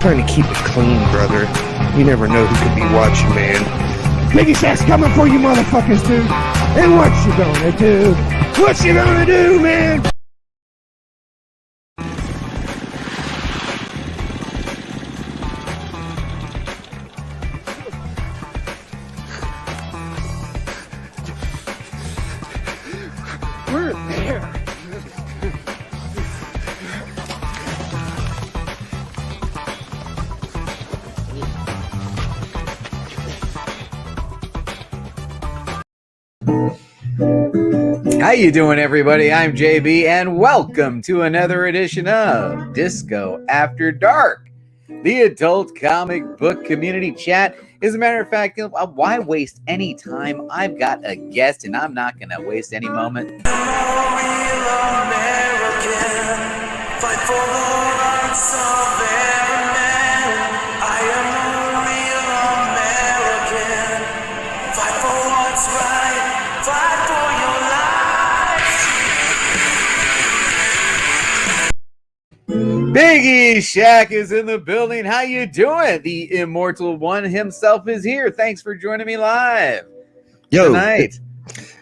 trying to keep it clean, brother. You never know who could be watching, man. Biggieshaq's coming for you motherfuckers, dude. And what you gonna do? What you gonna do, man? We're there. How you doing, everybody? I'm JB, and welcome to another edition of Disco After Dark, the adult comic book community chat. As a matter of fact, why waste any time? I've got a guest, and I'm not going to waste any moment. Biggieshaq is in the building. How you doing? The Immortal One himself is here. Thanks for joining me live tonight.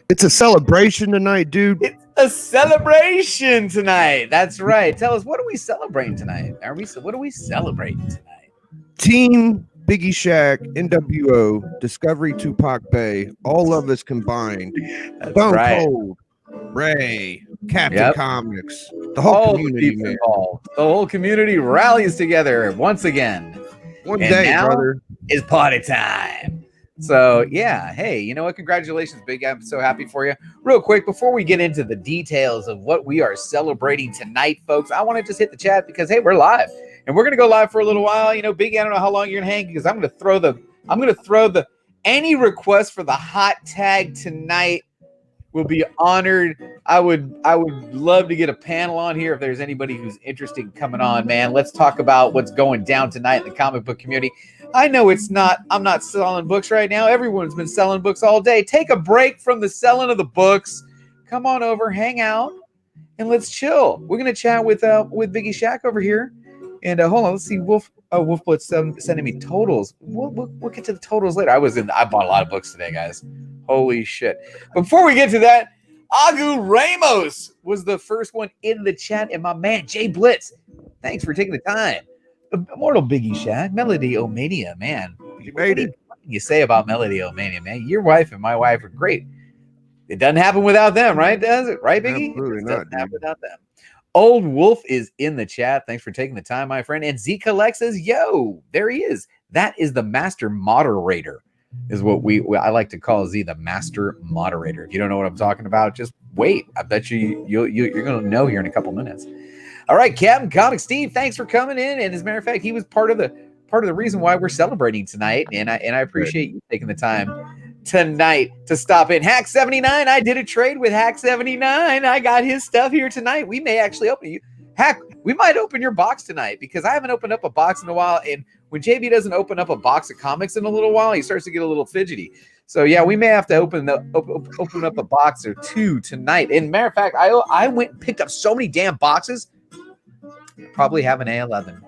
It's a celebration tonight, dude. It's a celebration tonight. That's right. Tell us, what are we celebrating tonight? What are we celebrating tonight? Team Biggieshaq, NWO, Discovery, Tupac Bay, all of us combined. That's Stone right. Cold, Ray, Captain Comics, the whole community, man. Involved. The whole community rallies together once again. One And day, now brother. is party time. So, yeah. Hey, you know what? Congratulations, Big. I'm so happy for you. Real quick, before we get into the details of what we are celebrating tonight, folks, I want to just hit the chat because, hey, we're live. And we're going to go live for a little while. You know, Biggie, I don't know how long you're going to hang because I'm going to throw the any request for the hot tag tonight will be honored. I would love to get a panel on here if there's anybody who's interested in coming on, man. Let's talk about what's going down tonight in the comic book community. I know I'm not selling books right now. Everyone's been selling books all day. Take a break from the selling of the books. Come on over, hang out, and let's chill. We're going to chat with Biggieshaq over here. And hold on, let's see. Wolfblood's sending me totals. We'll get to the totals later. I bought a lot of books today, guys. Holy shit. Before we get to that, Agu Ramos was the first one in the chat. And my man, Jay Blitz, thanks for taking the time. Immortal Biggieshaq, Melody Omania, man. You made it. What can you say about Melody Omania, man? Your wife and my wife are great. It doesn't happen without them, right? Does it? Right, Biggie? Absolutely It not, doesn't happen without them. Old Wolf is in the chat. Thanks for taking the time, my friend. And Z Collect says, yo, there he is. That is the master moderator, is what I like to call Z, the master moderator. If you don't know what I'm talking about, just wait. I bet you're going to know here in a couple minutes. All right, Captain Comic Steve, thanks for coming in. And as a matter of fact, he was part of the reason why we're celebrating tonight. And I appreciate you taking the time tonight to stop in. Hack 79, I did a trade with Hack 79. I got his stuff here tonight. We may actually open you. Hack, we might open your box tonight because I haven't opened up a box in a while. And when JB doesn't open up a box of comics in a little while, he starts to get a little fidgety. So yeah, we may have to open up a box or two tonight. And matter of fact, I went and picked up so many damn boxes. Probably have an A11.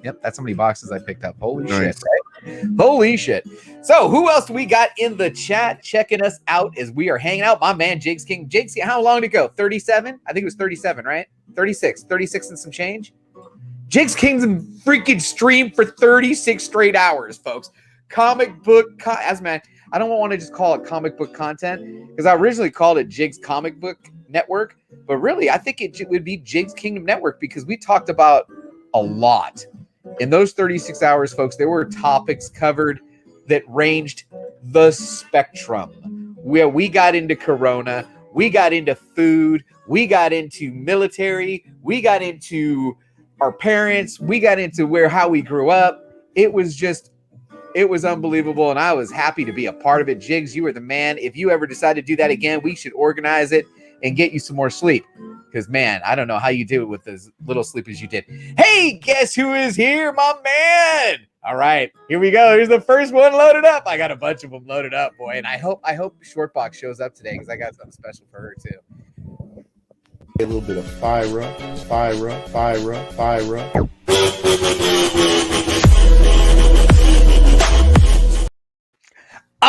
Yep, that's how many boxes I picked up. Holy shit. Right? Holy shit. So who else do we got in the chat checking us out as we are hanging out? My man, Jake's King. Jake's King, how long did it go? 37? I think it was 37, right? 36 and some change. Jake's King's freaking streamed for 36 straight hours, folks. Comic book, as man, I don't want to just call it comic book content because I originally called it Jig's Comic Book Network, but really I think it would be Jig's Kingdom Network because we talked about a lot in those 36 hours, folks. There were topics covered that ranged the spectrum, where we got into Corona, we got into food, we got into military, we got into our parents, we got into how we grew up. It was unbelievable, and I was happy to be a part of it. Jigs, you were the man. If you ever decide to do that again, we should organize it and get you some more sleep. Because, man, I don't know how you do it with as little sleep as you did. Hey, guess who is here? My man. All right, here we go. Here's the first one loaded up. I got a bunch of them loaded up, boy. And I hope Shortbox shows up today because I got something special for her, too. A little bit of Fyra.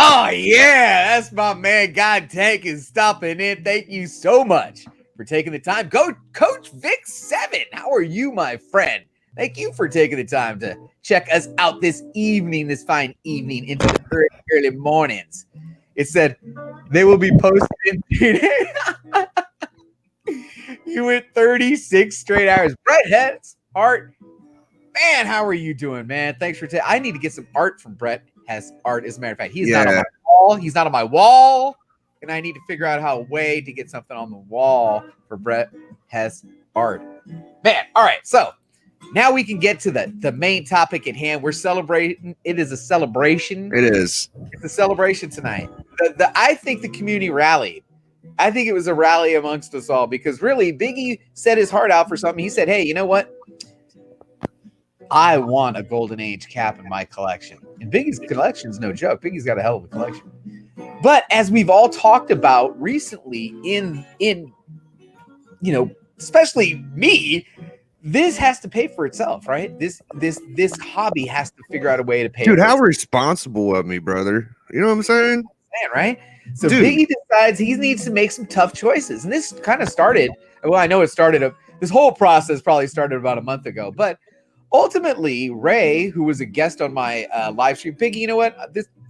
Oh, yeah, that's my man. God Tank is stopping in. Thank you so much for taking the time. Go, Coach Vic 7. How are you, my friend? Thank you for taking the time to check us out this evening, this fine evening into the early, early mornings. It said they will be posted in 3 days. You went 36 straight hours. Brett Hess, Art. Man, how are you doing, man? Thanks for I need to get some art from Brett Hess Art. As a matter of fact, he's not on my wall. He's not on my wall. And I need to figure out how a way to get something on the wall for Brett Hess Art. Man, all right. So now we can get to the main topic at hand. We're celebrating. It is a celebration. It is. It's a celebration tonight. I think the community rallied. I think it was a rally amongst us all because really Biggie set his heart out for something. He said, hey, you know what? I want a golden age cap in my collection. And Biggie's collection is no joke. Biggie's got a hell of a collection. But as we've all talked about recently in especially me, this has to pay for itself, right? This hobby has to figure out a way to pay. Dude, for how itself. Responsible of me, brother. You know what I'm saying? Man, right? So Dude. Biggie decides he needs to make some tough choices. And this kind of started, well, I know it started, this whole process probably started about a month ago. But ultimately, Ray, who was a guest on my live stream, Biggie, you know what?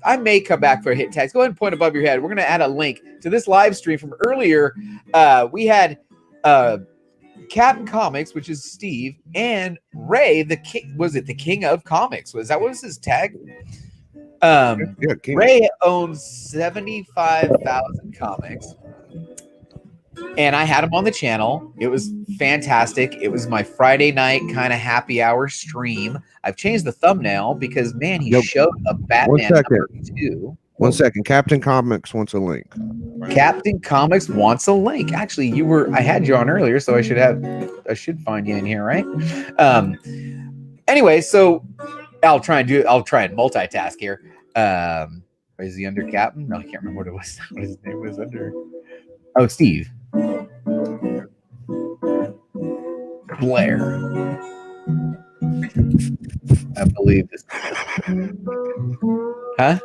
I may come back for a hit tags. Go ahead and point above your head. We're going to add a link to this live stream from earlier. We had Captain Comics, which is Steve, and Ray, the king. Was it the king of comics? What was his tag? Ray owns 75,000 comics, and I had him on the channel. It was fantastic. It was my Friday night kind of happy hour stream. I've changed the thumbnail because man, he showed a Batman number 2. 1 second. Captain Comics wants a link. Captain Comics wants a link. Actually, I had you on earlier, so I should find you in here, right? Anyway, so I'll try and multitask here. Is he under Captain? No, I can't remember what it was. What his name was under. Oh, Steve. Blair. I believe this. Huh?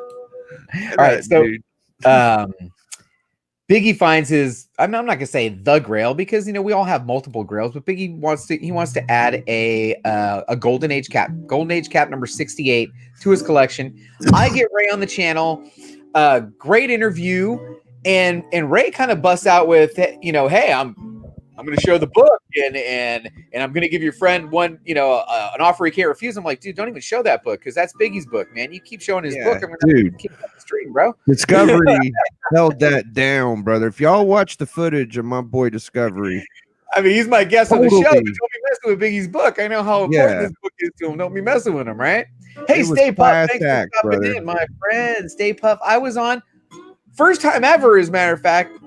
All right, so Biggie finds his. I'm not gonna say the Grail because we all have multiple Grails, but Biggie wants to add a Golden Age cap number 68 to his collection. I get Ray on the channel, great interview, and Ray kind of busts out with, hey, I'm going to show the book and I'm going to give your friend one, an offer he can't refuse. I'm like, dude, don't even show that book because that's Biggie's book, man. You keep showing his book. I'm going to keep up the stream, bro. Discovery held that down, brother. If y'all watch the footage of my boy Discovery. I mean, he's my guest on the show, but don't be messing with Biggie's book. I know how important this book is to him. Don't be messing with him, right? Hey, Ste.A, thanks for stopping in, my friend. Ste.A, I was on. First time ever, as a matter of fact,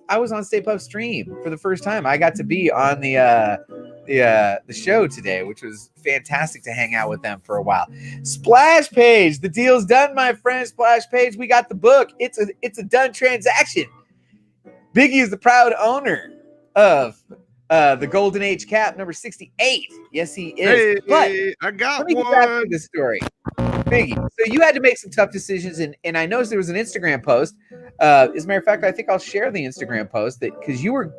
I was on Ste.A's stream for the first time. I got to be on the show today, which was fantastic to hang out with them for a while. Splash Page, the deal's done, my friend. Splash Page, we got the book. It's a done transaction. Biggie is the proud owner of the Golden Age cap number 68. Yes, he is. Hey, but I got let me one. Get back to this story. Biggie, so you had to make some tough decisions, and I noticed there was an Instagram post. As a matter of fact, I think I'll share the Instagram post that because you were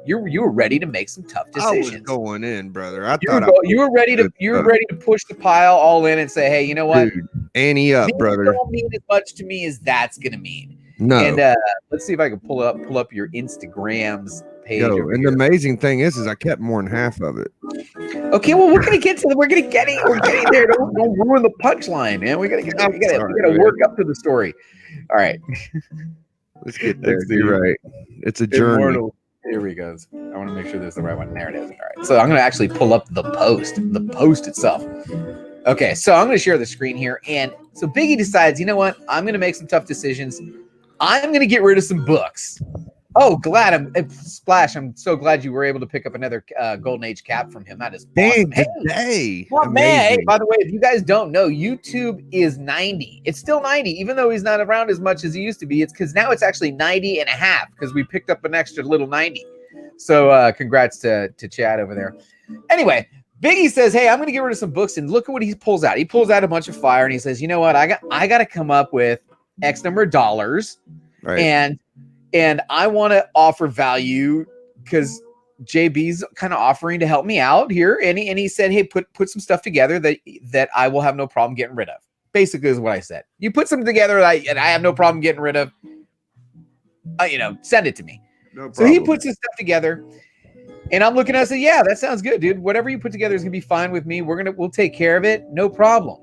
ready to make some tough decisions. I was going in, brother. You were ready to push the pile all in and say, hey, you know what? Dude, ante up, brother. Don't mean as much to me as that's gonna mean. No. And let's see if I can pull up your Instagram's page. And the amazing thing is I kept more than half of it. Okay, well, we're getting there. Don't ruin the punchline, man. We gotta work up to the story. All right. Let's get there. You're right. It's a journey. Immortal. Here we go. I want to make sure there's the right one. There it is. All right. So I'm going to actually pull up the post itself. Okay. So I'm going to share the screen here. And so Biggie decides, you know what? I'm going to make some tough decisions. I'm going to get rid of some books. Oh, Splash. I'm so glad you were able to pick up another Golden Age cap from him. That is awesome. Hey, man. Hey, by the way, if you guys don't know, YouTube is 90. It's still 90, even though he's not around as much as he used to be. It's because now it's actually 90 and a half because we picked up an extra little 90. So congrats to Chad over there. Anyway, Biggie says, hey, I'm going to get rid of some books. And look at what he pulls out. He pulls out a bunch of fire and he says, you know what? I got to come up with X number of dollars, Right. and I want to offer value because JB's kind of offering to help me out here, and he said, hey, put some stuff together that I will have no problem getting rid of. Basically, is what I said. You put something together and I have no problem getting rid of. Send it to me. No problem. So he puts his stuff together, and I'm looking at it and say, yeah, that sounds good, dude. Whatever you put together is gonna be fine with me. We'll take care of it, no problem.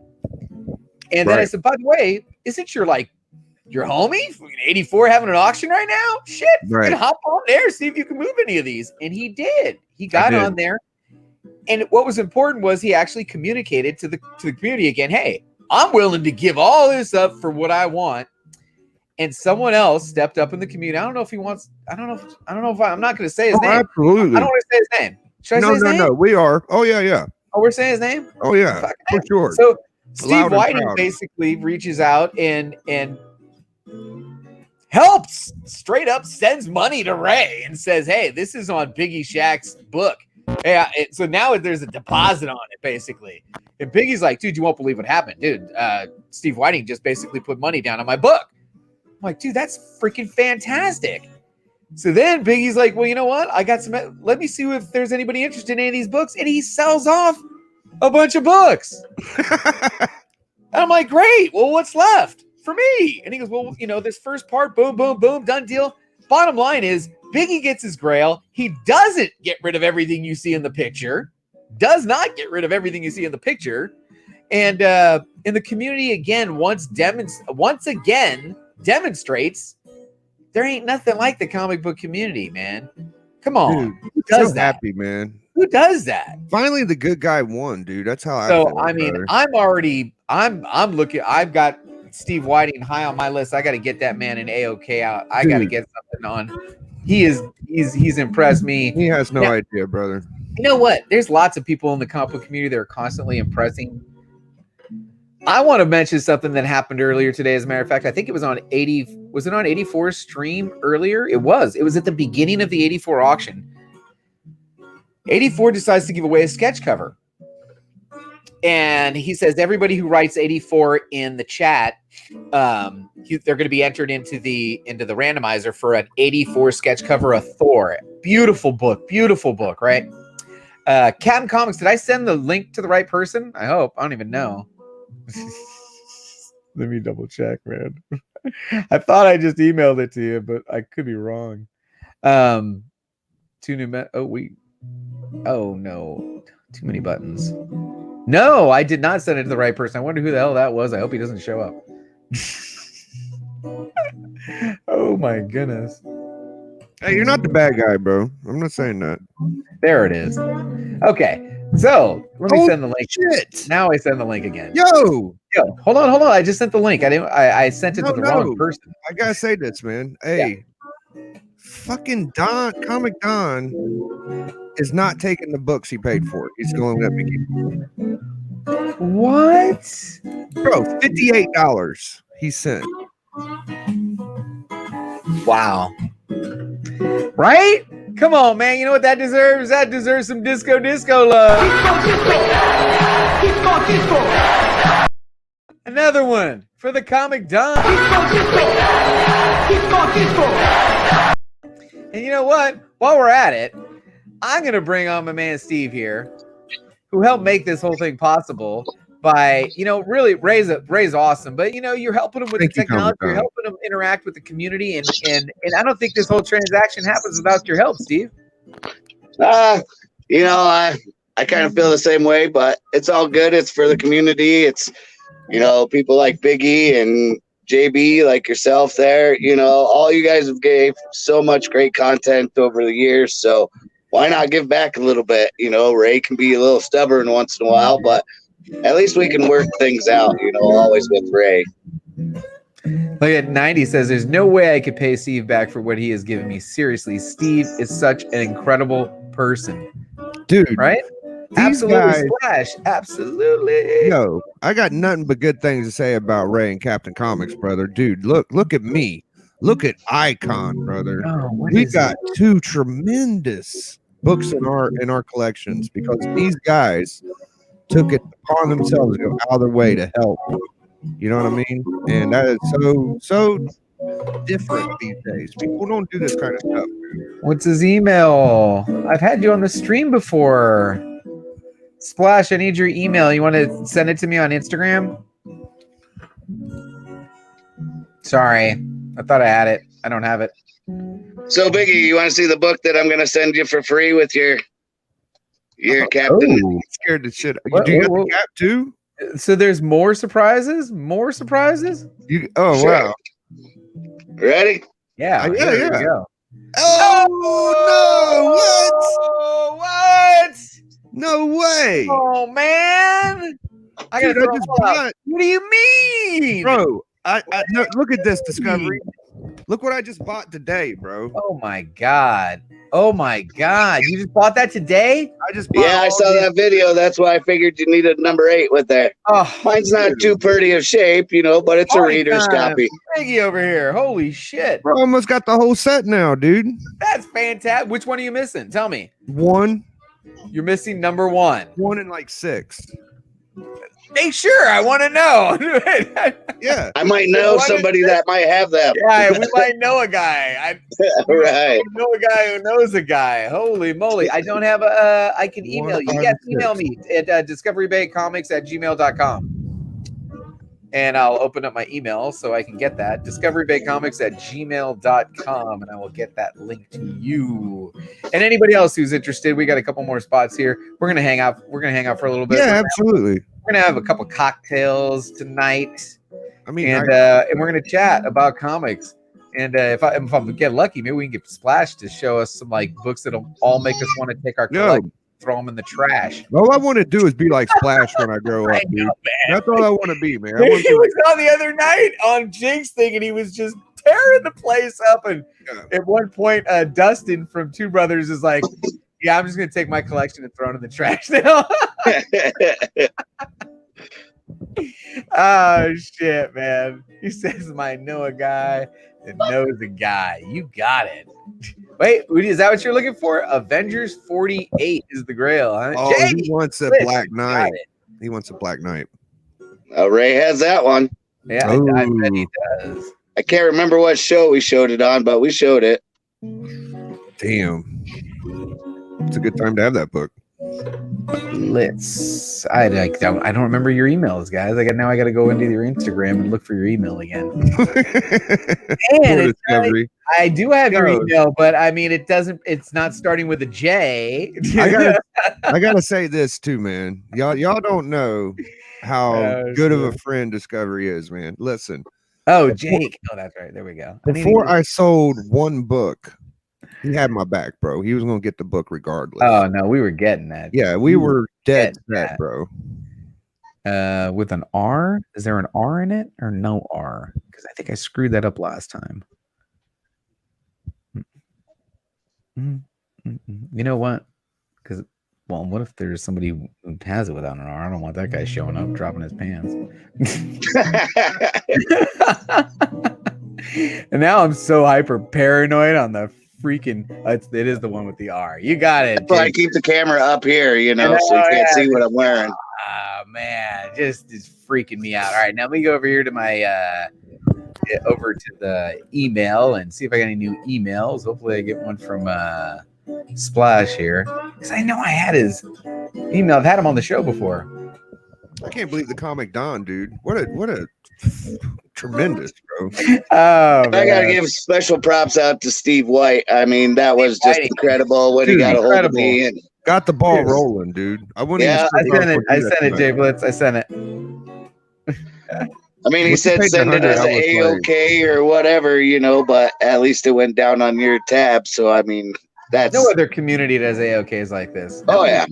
And then I said, by the way, isn't your homie 84 having an auction right now? Shit, right. Hop on there, see if you can move any of these. And he did. He got on there, and what was important was he actually communicated to the community again. Hey, I'm willing to give all this up for what I want. And someone else stepped up in the community. I don't know if he wants. I don't know if I'm not going to say his name. Absolutely. I don't want to say his name. Should I say his name? No. We are. Oh yeah. Oh, we're saying his name. Oh yeah, for sure. So Steve Whiting basically reaches out and helps, straight up sends money to Ray and says, hey, this is on Biggieshaq's book. Yeah, so now there's a deposit on it, basically. And Biggie's like, dude, you won't believe what happened. Dude, Steve Whiting just basically put money down on my book. I'm like, dude, that's freaking fantastic. So then Biggie's like, well, you know what? I got let me see if there's anybody interested in any of these books. And he sells off a bunch of books. And I'm like, great. Well, what's left for me? And he goes, well, this first part, boom, boom, boom, done deal. Bottom line is Biggie gets his grail. He doesn't get rid of everything you see in the picture. Does not get rid of everything you see in the picture. And in the community, again, once again demonstrates there ain't nothing like the comic book community, man. Come on. Dude, who does that? Happy, man. Who does that? Finally, the good guy won, dude. That's how I feel. I mean, brother. I'm looking. I've got Steve Whiting high on my list. I got to get that man in AOK out. I got to get something on. He's impressed me. He has no idea, brother. You know what? There's lots of people in the comic book community that are constantly impressing. I want to mention something that happened earlier today. As a matter of fact, I think it was on 80. Was it on 84's stream earlier? It was. It was at the beginning of the 84 auction. 84 decides to give away a sketch cover. And he says everybody who writes 84 in the chat, they're going to be entered into the randomizer for an 84 sketch cover of Thor. Beautiful book, right? Captain Comics, did I send the link to the right person? I hope. I don't even know. Let me double check, man. I thought I just emailed it to you, but I could be wrong. Oh no, too many buttons. No, I did not send it to the right person. I wonder who the hell that was. I hope he doesn't show up. Oh my goodness. Hey, you're not the bad guy, bro. I'm not saying that. There it is. Okay. So let me send the link. Shit. Now I send the link again. Yo, hold on. I just sent the link. I sent it to the wrong person. I gotta say this, man. Hey, fucking Comic Don is not taking the books he paid for. He's going to let me keep. What? Bro, $58 he sent. Wow. Right? Come on, man. You know what that deserves? That deserves some disco love. Disco. Another one for the Comic Don. And you know what? While we're at it, I'm going to bring on my man Steve here, who helped make this whole thing possible by, really Ray's awesome, but you're helping him with the technology, you're helping him interact with the community, and I don't think this whole transaction happens without your help, Steve. I kind of feel the same way, but it's all good. It's for the community. It's, people like Biggie and JB, like yourself there, all you guys have gave so much great content over the years. So why not give back a little bit? Ray can be a little stubborn once in a while, but at least we can work things out, always with Ray. Look at 90 says, there's no way I could pay Steve back for what he has given me. Seriously, Steve is such an incredible person. Dude. Right? Absolutely, Splash. Absolutely. Yo, I got nothing but good things to say about Ray and Captain Comics, brother. Dude, look at me. Look at Icon, brother. We got two tremendous books in our collections because these guys took it upon themselves to go out of their way to help You know what I mean? And that is so different these days. People don't do this kind of stuff. What's his email? I've had you on the stream before. Splash, I need your email. You want to send it to me on Instagram? Sorry. I thought I had it. I don't have it. So, Biggie, you want to see the book that I'm going to send you for free with your captain? Oh. Scared the shit. Do you got the cap too? So there's more surprises? More surprises? Wow. Ready? Yeah. Yeah. Here we go. Oh, no! What? No way! Oh man! I gotta Dude, throw them all out. What do you mean, bro? I no, look at this, Discovery. Look what I just bought today, bro. Oh my god! Oh my god! You just bought that today? I just bought I saw that video. That's why I figured you needed number 8 with that. Oh, mine's not too pretty of shape, but it's a reader's copy. Biggie over here. Holy shit! Bro, almost got the whole set now, dude. That's fantastic. Which one are you missing? Tell me. 1. You're missing number 1. 1 and like 6. Hey, sure. I want to know. Yeah. I might know somebody that might have that. Yeah, we might know a guy. Right. I know a guy who knows a guy. Holy moly. I don't have a, I can email you. Yes, email me at discoverybaycomics@gmail.com. And I'll open up my email so I can get that. discoverybaycomics@gmail.com. And I will get that link to you. And anybody else who's interested, we got a couple more spots here. We're going to hang out. We're going to hang out for a little bit. Yeah, absolutely. We're going to have a couple cocktails tonight. I mean, and we're going to chat about comics. And if I get lucky, maybe we can get Splash to show us some like books that'll all make us want to take our collection, throw them in the trash. All I want to do is be like Splash when I grow up, dude. That's all I want to be, man. He was on the other night on Jinx thing, and he was just tearing the place up. And at one point, Dustin from Two Brothers is like, "Yeah, I'm just gonna take my collection and throw it in the trash now." Oh shit, man! He says, "I know a guy that knows a guy." You got it. Wait, is that what you're looking for? Avengers 48 is the grail, huh? Oh, he wants a Black Knight. He wants a Black Knight. Ray has that one. Yeah, I bet he does. I can't remember what show we showed it on, but we showed it. Damn. It's a good time to have that book. I don't remember your emails, guys. Now I got to go into your Instagram and look for your email again. And I do have your email, but I mean, it's not starting with a J. I gotta say this too, man. Y'all don't know how good of a friend Discovery is, man. Listen. Oh, Jake. Oh, that's right. There we go. Before I sold one book, he had my back, bro. He was gonna get the book regardless. Oh no, we were getting that. Yeah, we were dead set, bro. With an R? Is there an R in it or no R? Because I think I screwed that up last time. You know what? Because what if there's somebody who has it without an R? I don't want that guy showing up, dropping his pants. And now I'm so hyper paranoid on the freaking. It is the one with the R. You got it. But I keep the camera up here, so you can't see what I'm wearing. Man, just freaking me out. All right, now let me go over here to my over to the email and see if I got any new emails. Hopefully, I get one from Splash here because I know I had his email. I've had him on the show before. I can't believe the Comic Don, dude. What a tremendous, bro. I gotta give special props out to Steve White. I mean, that was just incredible when he got a hold of me and got the ball rolling, dude. I sent it, Jay Blitz. I sent it. I mean, he said send it as A-OK or whatever, but at least it went down on your tab. So I mean, that's no other community that has A-OKs like this. Oh yeah,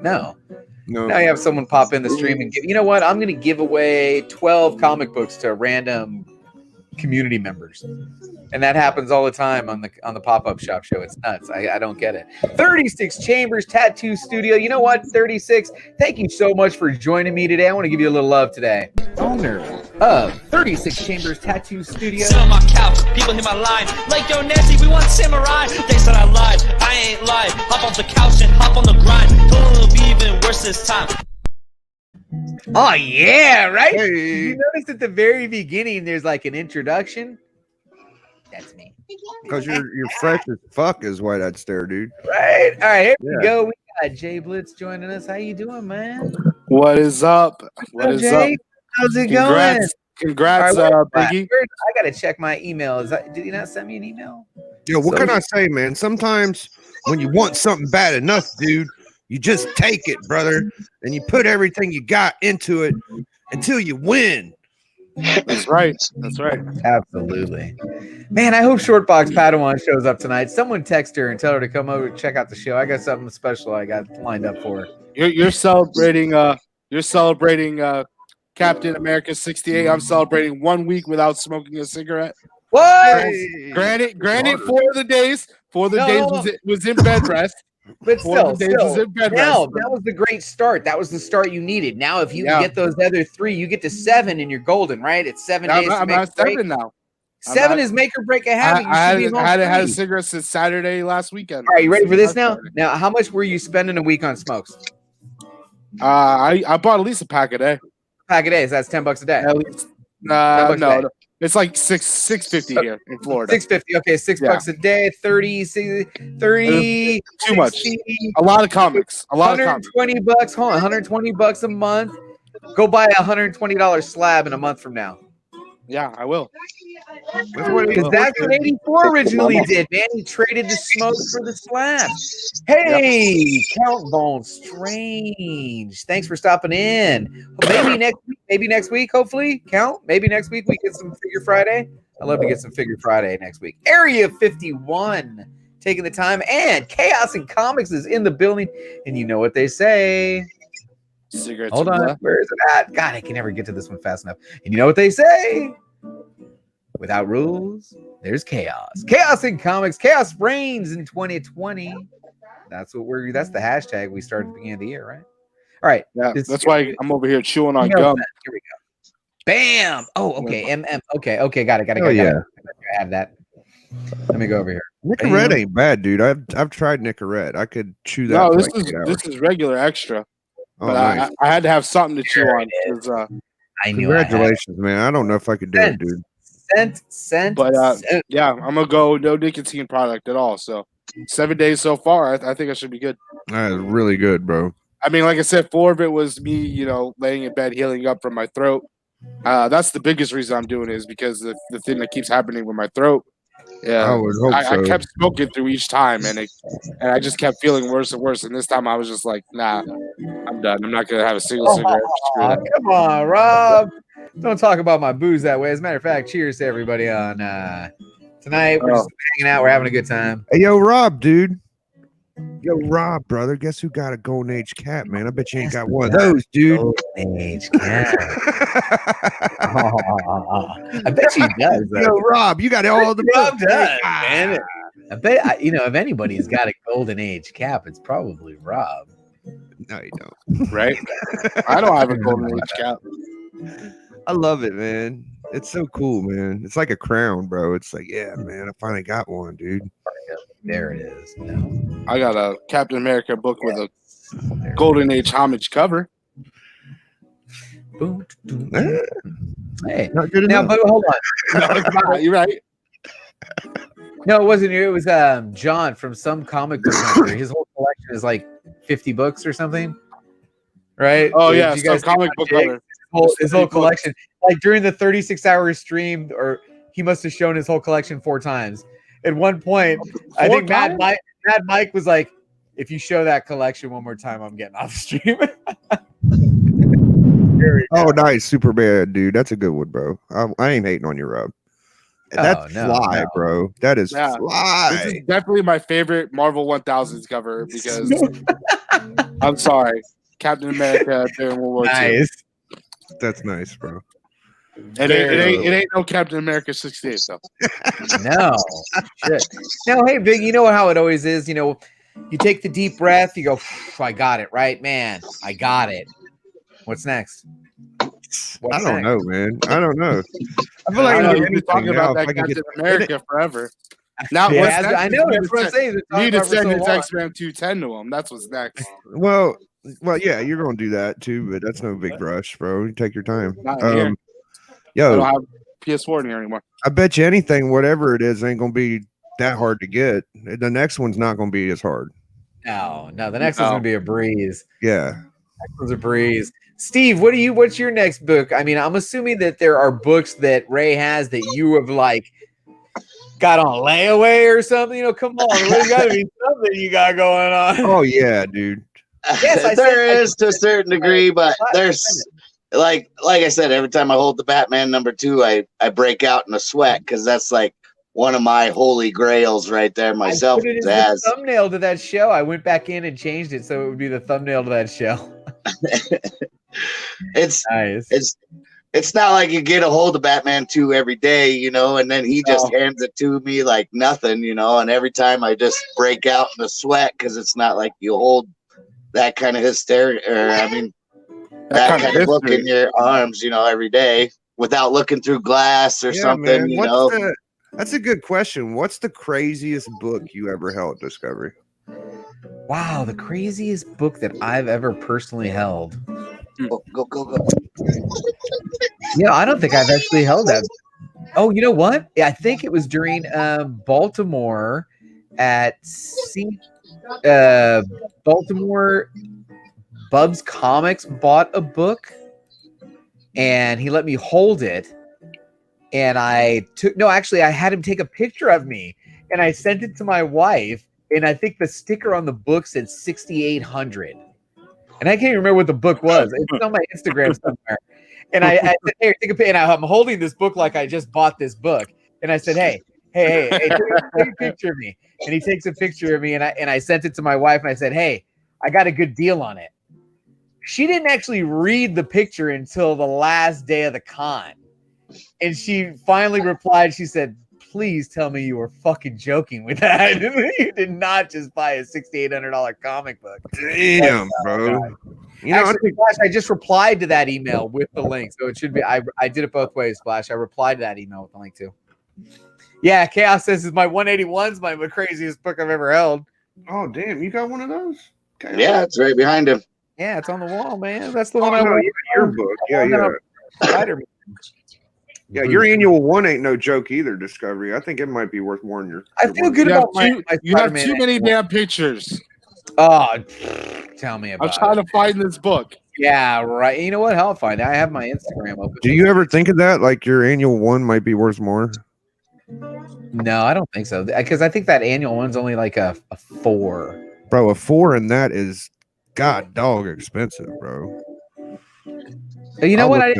no. Now you have someone pop in the stream and give. You know what? I'm going to give away 12 comic books to random community members, and that happens all the time on the pop-up shop show. It's nuts. I don't get it. 36 Chambers Tattoo Studio. You know what? 36. Thank you so much for joining me today. I want to give you a little love today. Owner of 36 Chambers Tattoo Studio. Sit on my couch, people hit my line like, yo, Nancy, we want samurai. They said I lied, I ain't lied. Hop off the couch and hop on the grind. Told it'll be even worse this time. Oh yeah, right. Hey. You notice at the very beginning, there's like an introduction. That's me. Because you're fresh as fuck is why that's there, dude. Right. All right. Here we Yeah. go. We got Jay Blitz joining us. How you doing, man? What is up? What is up? Jay? How's it going? Congrats, All right, Biggie. I gotta check my email. Did he not send me an email? Yo, what can I say, man? Sometimes when you want something bad enough, dude, you just take it, brother, and you put everything you got into it until you win. That's right. That's right. Absolutely. Man, I hope Short Box Padawan shows up tonight. Someone text her and tell her to come over and check out the show. I got something special I got lined up for her. You're celebrating Captain America 68. I'm celebrating 1 week without smoking a cigarette. What? Hey. Granted, 4 of the days was in bed rest. But Four still, days was in bed now rest. that was the great start. That was the start you needed. Now, if you can get those other 3, you get to 7 and you're golden, right? It's 7 days. I'm at 7 now. 7 is make or break a habit. I hadn't had a cigarette since Saturday last weekend. All right, you ready for this now? Now, how much were you spending a week on smokes? I bought at least a pack a day. Pack a day. So that's $10 a day. At least. $10 a day. No, it's like $6.50 here in Florida. $6.50. Okay, $6 a day. 30. Too much. A lot of comics. $120. Hold on, $120 a month. Go buy a $120 slab in a month from now. Yeah, I will. Because that's what 84 originally did, man. He traded the smoke for the slab. Hey, Count Bone Strange. Thanks for stopping in. Maybe next week, hopefully. Count. Maybe next week we get some Figure Friday. I'd love to get some Figure Friday next week. Area 51 taking the time, and Chaos and Comics is in the building. And you know what they say. Cigarettes. Hold on. Where is it at? God, I can never get to this one fast enough. And you know what they say? Without rules, there's chaos. Chaos in comics. Chaos reigns in 2020. That's the hashtag we started at the beginning of the year, right? All right. Yeah, that's why I'm over here chewing on gum. Here we go. Bam. Oh, okay. Okay. Got it. Yeah. I have that. Let me go over here. Nicorette ain't bad, dude. I've tried Nicorette. I could chew that. No, for this like 8 hours. this is regular extra. Oh, But nice. I had to have something to chew on. I knew. Congratulations, man. I don't know if I could do it, dude. Scent. But yeah, I'm gonna go no nicotine product at all. So 7 days so far. I think I should be good. That is really good, bro. I mean, like I said, 4 of it was me, laying in bed, healing up from my throat. That's the biggest reason I'm doing it is because the thing that keeps happening with my throat. Yeah, I would hope so. I kept smoking through each time, and I just kept feeling worse and worse. And this time, I was just like, nah, I'm done. I'm not gonna have a single cigarette. Come on, Rob. Don't talk about my booze that way. As a matter of fact, cheers to everybody on tonight. We're just hanging out. We're having a good time. Hey, yo, Rob, dude. Yo, Rob, brother. Guess who got a golden age cat, man? I bet you ain't got one of those, dude. Golden age cat. I bet she does. Though. Yo, Rob, you got all the Rob books. does, man. I bet if anybody's got a golden age cap, it's probably Rob. No, you don't. Right? I don't have a golden age cap. I love it, man. It's so cool, man. It's like a crown, bro. It's like, yeah, man, I finally got one, dude. There it is. No. I got a Captain America book with a golden age homage cover. Boom. Hey, Not good now, enough. but hold on. You're right. No, it wasn't you. It was John from some comic book country. His whole collection is like 50 books or something, right? Oh Did yeah, you some guys comic book cover. his whole collection, like during the 36-hour stream, or he must have shown his whole collection 4 times. At one point, I think Mad Mike was like, "If you show that collection one more time, I'm getting off the stream." Oh, nice. Super bad, dude. That's a good one, bro. I ain't hating on you, Rob. That's fly, bro. That is fly. This is definitely my favorite Marvel 1000s cover because I'm sorry, Captain America during World War II. That's nice, bro. It ain't no Captain America 68 though. No, shit. No, hey, Big. You know how it always is. You take the deep breath. You go, I got it, right, man. I got it. What's next? I don't know, man. I don't know. I feel I like you've been talking about that Captain America forever. Now, I know. That's what I'm saying. You need to send his X-Men 210 to him. That's what's next. Well, Well, yeah, you're gonna do that too, but that's no big rush, bro. You take your time. Not in here. I Yo, don't have PS4 in here anymore. I bet you anything, whatever it is, ain't gonna be that hard to get. The next one's not gonna be as hard. No, the next one's gonna be a breeze. Yeah. Next one's a breeze. Steve, what's your next book? I mean, I'm assuming that there are books that Ray has that you have like got on layaway or something. You know, come on, there's gotta be something you got going on. Oh yeah, dude. Yes, there is to a certain degree, but there's like I said, every time I hold the Batman #2, I break out in a sweat because that's like one of my holy grails right there myself. I put it as the thumbnail to that show. I went back in and changed it so it would be the thumbnail to that show. It's nice. It's not like you get a hold of Batman 2 every day, you know, and then he just hands it to me like nothing, you know, and every time I just break out in a sweat because it's not like you hold that kind of hysteria, or I mean, that kind of look in your arms, you know, every day without looking through glass or something, man. you know. That's a good question. What's the craziest book you ever held at Discovery? Wow, the craziest book that I've ever personally held. Go. Yeah, I don't think I've actually held that. Oh, you know what? I think it was during Baltimore at Baltimore. Bub's Comics bought a book, and he let me hold it. And I had him take a picture of me, and I sent it to my wife. And I think the sticker on the book said 6,800. And I can't even remember what the book was. It's on my Instagram somewhere. And I said, hey, take a picture. And I'm holding this book like I just bought this book. And I said, hey, take a picture of me. And he takes a picture of me. And I sent it to my wife. And I said, hey, I got a good deal on it. She didn't actually read the picture until the last day of the con. And she finally replied. She said, please tell me you were fucking joking with that. You did not just buy a $6,800 comic book. Damn, bro. You know, actually, Flash, I just replied to that email with the link. So it should be, I did it both ways, Flash. I replied to that email with the link too. Yeah, Chaos says is my 181's my craziest book I've ever held. Oh, damn. You got one of those? Chaos. Yeah, it's right behind him. Yeah, it's on the wall, man. That's the one I want. Your book. Yeah. Spider-Man. Yeah, your annual one ain't no joke either, Discovery. I think it might be worth more than your. I feel good about my you have too many damn pictures. Oh, tell me about it. I'm trying to find this book. Yeah, right. You know what? I'll find it. I have my Instagram open. Do you ever think of that? Like your annual one might be worth more? No, I don't think so. Because I think that annual one's only like a 4. Bro, a 4 in that is god dog expensive, bro. You know what? I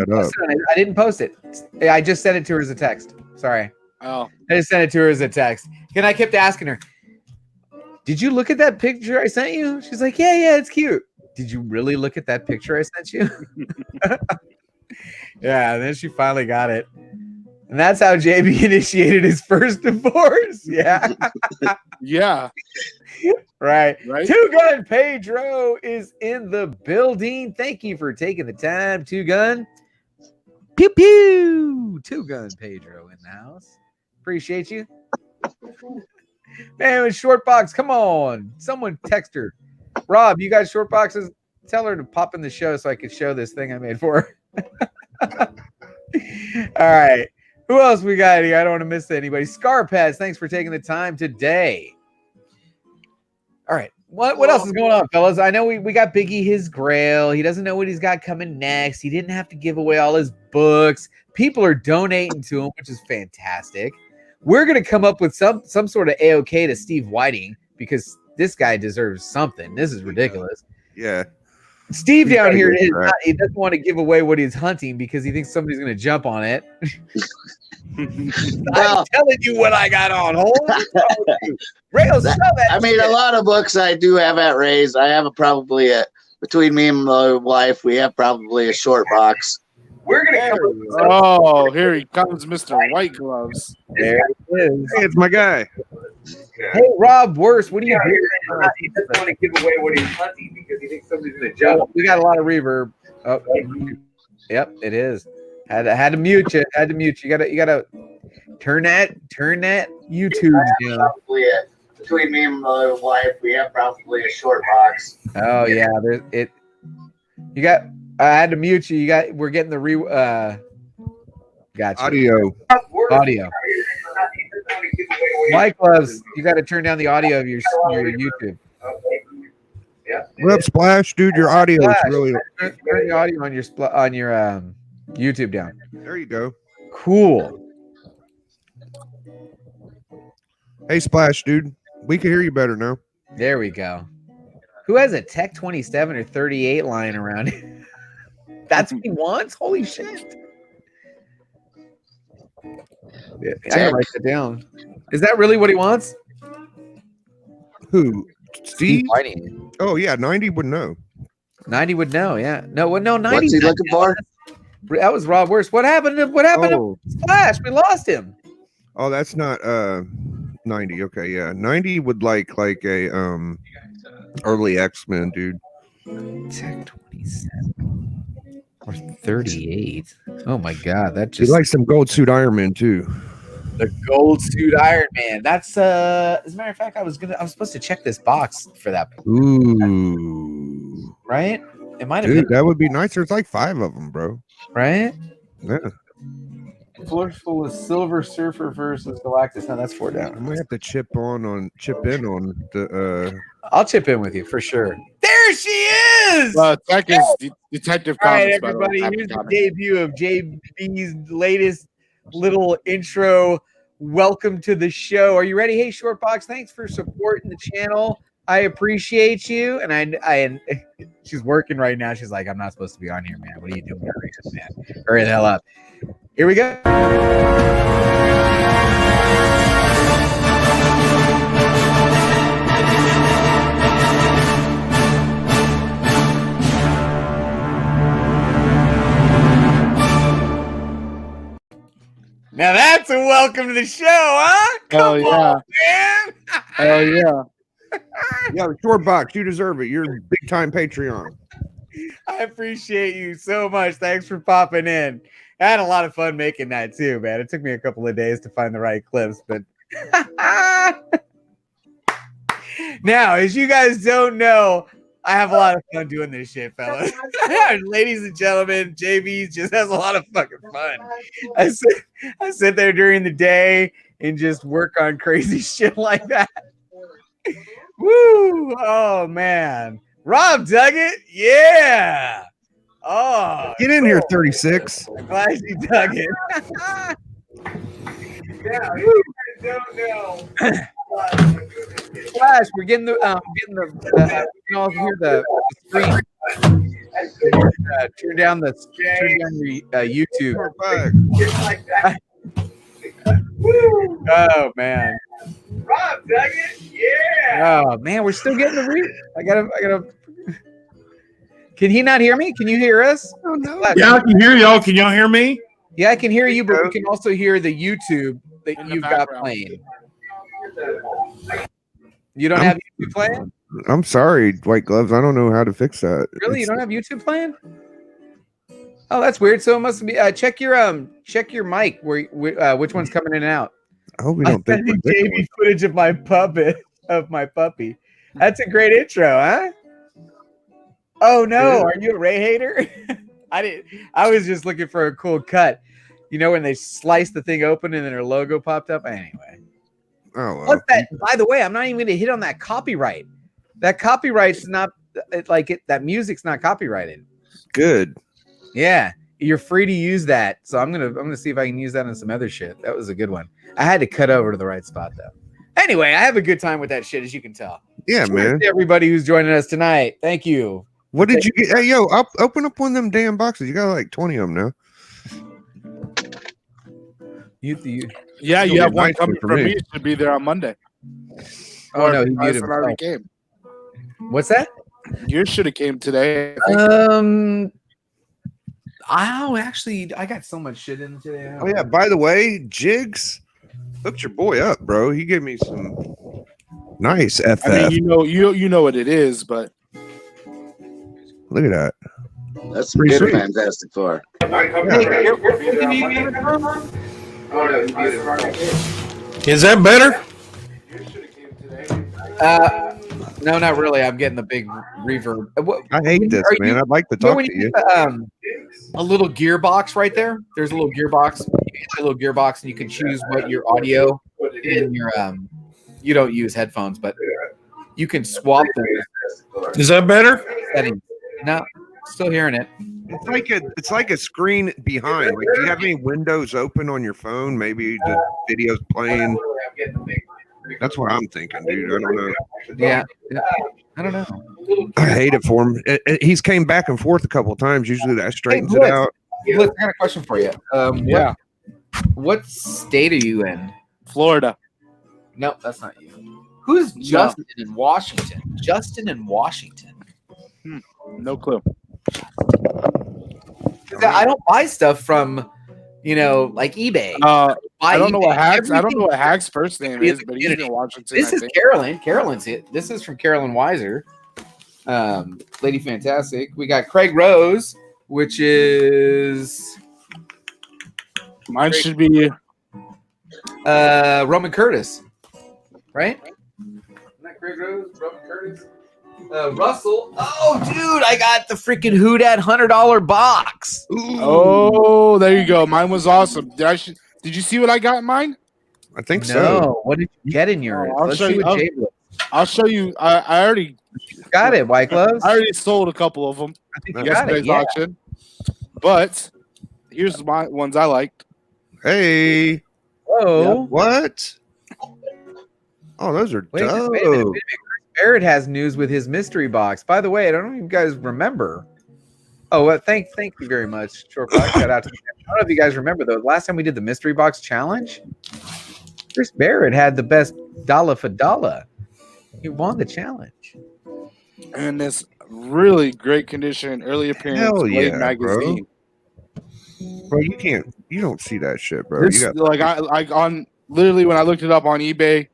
didn't post it. I just sent it to her as a text. Sorry. Oh. I just sent it to her as a text. And I kept asking her, did you look at that picture I sent you? She's like, yeah, it's cute. Did you really look at that picture I sent you? Yeah, and then she finally got it. And that's how JB initiated his first divorce. Yeah. Yeah. Right. Two Gun Pedro is in the building. Thank you for taking the time, Two Gun. Pew pew. Two Gun Pedro in the house. Appreciate you. Man, with short box, come on. Someone text her. Rob, you got short boxes? Tell her to pop in the show so I can show this thing I made for her. All right. Who else we got here? I don't want to miss anybody. Scarpads, thanks for taking the time today. All right. What else is going on, fellas? I know we got Biggie his grail. He doesn't know what he's got coming next. He didn't have to give away all his books. People are donating to him, which is fantastic. We're going to come up with some sort of A-OK to Steve Whiting because this guy deserves something. This is ridiculous. Yeah. Steve down here, he doesn't want to give away what he's hunting because he thinks somebody's going to jump on it. I'm telling you what I got on hold. I mean, a lot of books I do have at Ray's. I have between me and my wife, we have probably a short box. We're going to come up. Oh, here he comes, Mr. White Gloves. There he is. Hey, it's my guy. Hey, Rob Worst, what are you doing? He doesn't want to give away what he's hunting because he thinks somebody's going to jump. We got a lot of reverb. Oh, yep, it is. Had to mute you. You gotta turn that YouTube down. between me and my wife, we have probably a short box. Oh yeah, You got. I had to mute you. We're getting the Gotcha. Audio. Mike loves. You got to turn down the audio of your YouTube. What up, Splash, dude? Your audio is really. Turn the audio on your YouTube down. There you go. Cool. Hey, Splash, dude. We can hear you better now. There we go. Who has a Tech 27 or 38 lying around? That's what he wants? Holy shit. Yeah, I gotta write that down. Is that really what he wants? Who? Steve? Whiting. Oh, yeah. 90 would know. 90 would know, yeah. No, 90. What's he looking for? That was Rob Worst. What happened to Splash? We lost him. Oh, that's not 90. Okay, yeah. 90 would like a early X-Men, dude. Tech 27 or 38. Oh my god, that He just likes some gold suit Iron Man too. the gold suit Iron Man. That's as a matter of fact, I was supposed to check this box for that. Ooh, Right? It might have dude, been that would be nice. There's like 5 of them, bro. right. Yeah, Floor full of Silver Surfer versus Galactus. No, that's 4 I down. might have to chip in on the. I'll chip in with you for sure. There she is. Tech is Detective All right, Comics. by the way, everybody. Captain Here's the Comics. debut of JB's latest little intro. Welcome to the show. Are you ready? Hey, Shortbox, thanks for supporting the channel. I appreciate you. And I she's working right now. She's like, I'm not supposed to be on here, man. What are you doing, man? Hurry the hell up. Here we go. Now that's a welcome to the show, huh? Oh yeah, Man. oh yeah. Yeah, the short box. You deserve it. You're a big time Patreon. I appreciate you so much. Thanks for popping in. I had a lot of fun making that too, man. It took me a couple of days to find the right clips, but now, as you guys don't know, I have a lot of fun doing this shit, fellas. Ladies and gentlemen, JB just has a lot of fucking fun. I sit there during the day and just work on crazy shit like that. Woo! Oh man. Rob dug it? Yeah. Oh, Get in here, 36. I'm glad you dug it. Yeah, you guys don't know. Flash, we're getting the you can also hear the screen. Turn down the YouTube. Oh man. Rob dug it? Yeah. Oh man, we're still getting the read. I gotta. Can he not hear me? Can you hear us? Oh no. Yeah, I can hear y'all. Can y'all hear me? Yeah, I can hear you, but we can also hear the YouTube that In the you've got background. playing. You don't have YouTube playing? I'm sorry, White Gloves. I don't know how to fix that. Really? You don't have YouTube playing? Oh, that's weird. So it must be check your mic where which one's coming in and out. I hope we don't think we're Davey different. footage of my puppy. That's a great intro, huh? Oh no, are you a Ray hater? I was just looking for a cool cut. You know when they sliced the thing open and then her logo popped up? Anyway. Oh well. What's that? By the way, I'm not even going to hit on that copyright. That copyright's not that music's not copyrighted. Good. Yeah, you're free to use that. So I'm gonna see if I can use that on some other shit. That was a good one. I had to cut over to the right spot though. Anyway, I have a good time with that shit, as you can tell. Yeah, man. Everybody who's joining us tonight, thank you. What did you get? Hey, yo, open up one of them damn boxes. You got like 20 of them now. Yeah, you It'll have be one nice coming for from me. me. It should be there on Monday. Oh no, he That's muted when I already himself. came. What's that? Yours should have came today. I think. Actually, I got so much shit in today. Oh yeah. By the way, Jigs, hooked your boy up, bro. He gave me some nice FF. I mean, you know what it is, but Look at that. That's Pretty good sweet. Fantastic Four. Is that better? yours should have came today. No, not really. I'm getting the big reverb. I hate this, man. I'd like to talk to you. A little gearbox right there. There's a little gearbox. You hit the little gearbox, and you can choose what your audio in your You don't use headphones, but you can swap them. Is that better? Settings. No, still hearing it. It's like a screen behind. Like, do you have any windows open on your phone? Maybe the video's playing. That's what I'm thinking, dude. I don't know. Yeah, I don't know. I hate it for him. He's came back and forth a couple of times. Usually that straightens it out. Look, I got a question for you. Yeah. What state are you in? Florida. No, that's not you. Who's Justin in Washington? Justin in Washington. No clue. I don't buy stuff from, like eBay. I don't know what Hack's first name is, but he's in Washington. This is Carolyn. Carolyn's it. This is from Carolyn Weiser. Lady Fantastic. We got Craig Rose, which is mine should be Roman Curtis, right? Isn't that Craig Rose? Roman Curtis? Russell. Oh, dude, I got the freaking Houdat $100 box. Ooh. Oh, there you go. Mine was awesome. Did you see what I got in mine? I think so. No. What did you get in yours? I'll show you. I already got it, White Gloves. I already sold a couple of them. I think you got it, auction. But here's my ones I liked. Hey. Whoa. What? Oh, those are dope. Wait a minute. Barrett has news with his mystery box. By the way, I don't know if you guys remember. Oh, well, thank you very much. Short box. Shout out to I don't know if you guys remember though. Last time we did the mystery box challenge, Chris Barrett had the best dollar for dollar. He won the challenge. And this really great condition, early appearance, Hell yeah, magazine. Bro, you don't see that shit, bro. This, literally when I looked it up on eBay.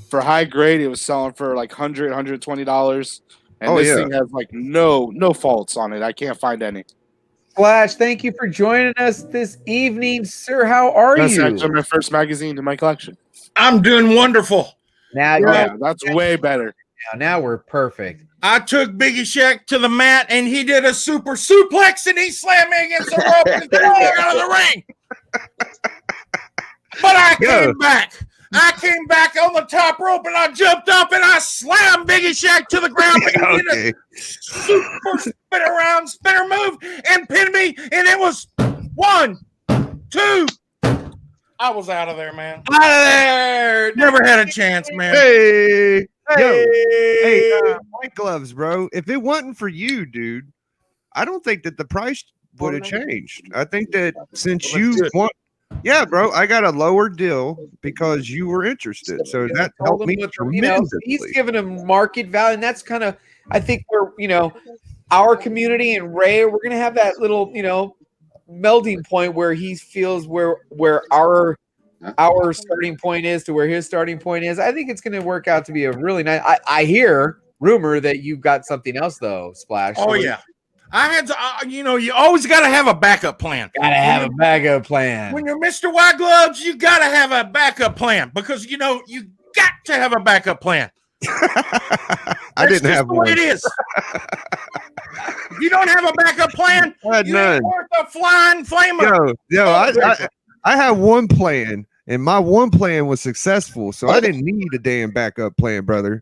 For high grade, it was selling for like $120. And this thing has like no faults on it. I can't find any. Flash, thank you for joining us this evening, sir. How are you? That's actually my first magazine in my collection. I'm doing wonderful. Now, that's way better. Now we're perfect. I took Biggieshaq to the mat, and he did a super suplex, and he slammed me against the rope and threw me out of the ring. But I came back. I came back on the top rope and I jumped up and I slammed Biggieshaq to the ground. And he did a super spinner move and pinned me. And it was 1, 2. I was out of there, man. Out of there. Never had a chance, man. Hey. White Gloves, bro. If it wasn't for you, dude, I don't think that the price would have changed. I think that since you want. Yeah, bro, I got a lower deal because you were interested. So that helped me tremendously. He's giving him market value, and that's kind of, I think we're, our community and Ray, we're gonna have that little, melding point where he feels where our starting point is to where his starting point is. I think it's gonna work out to be a really nice. I hear rumor that you've got something else though, Splash. Oh yeah. I had to, you always got to have a backup plan. Gotta have a backup plan. When you're Mr. White Gloves, you got to have a backup plan because, you got to have a backup plan. I didn't have one. It is. If you don't have a backup plan, I had you none. ain't worth a flying flamer. I had one plan, and my one plan was successful, so I didn't need a damn backup plan, brother.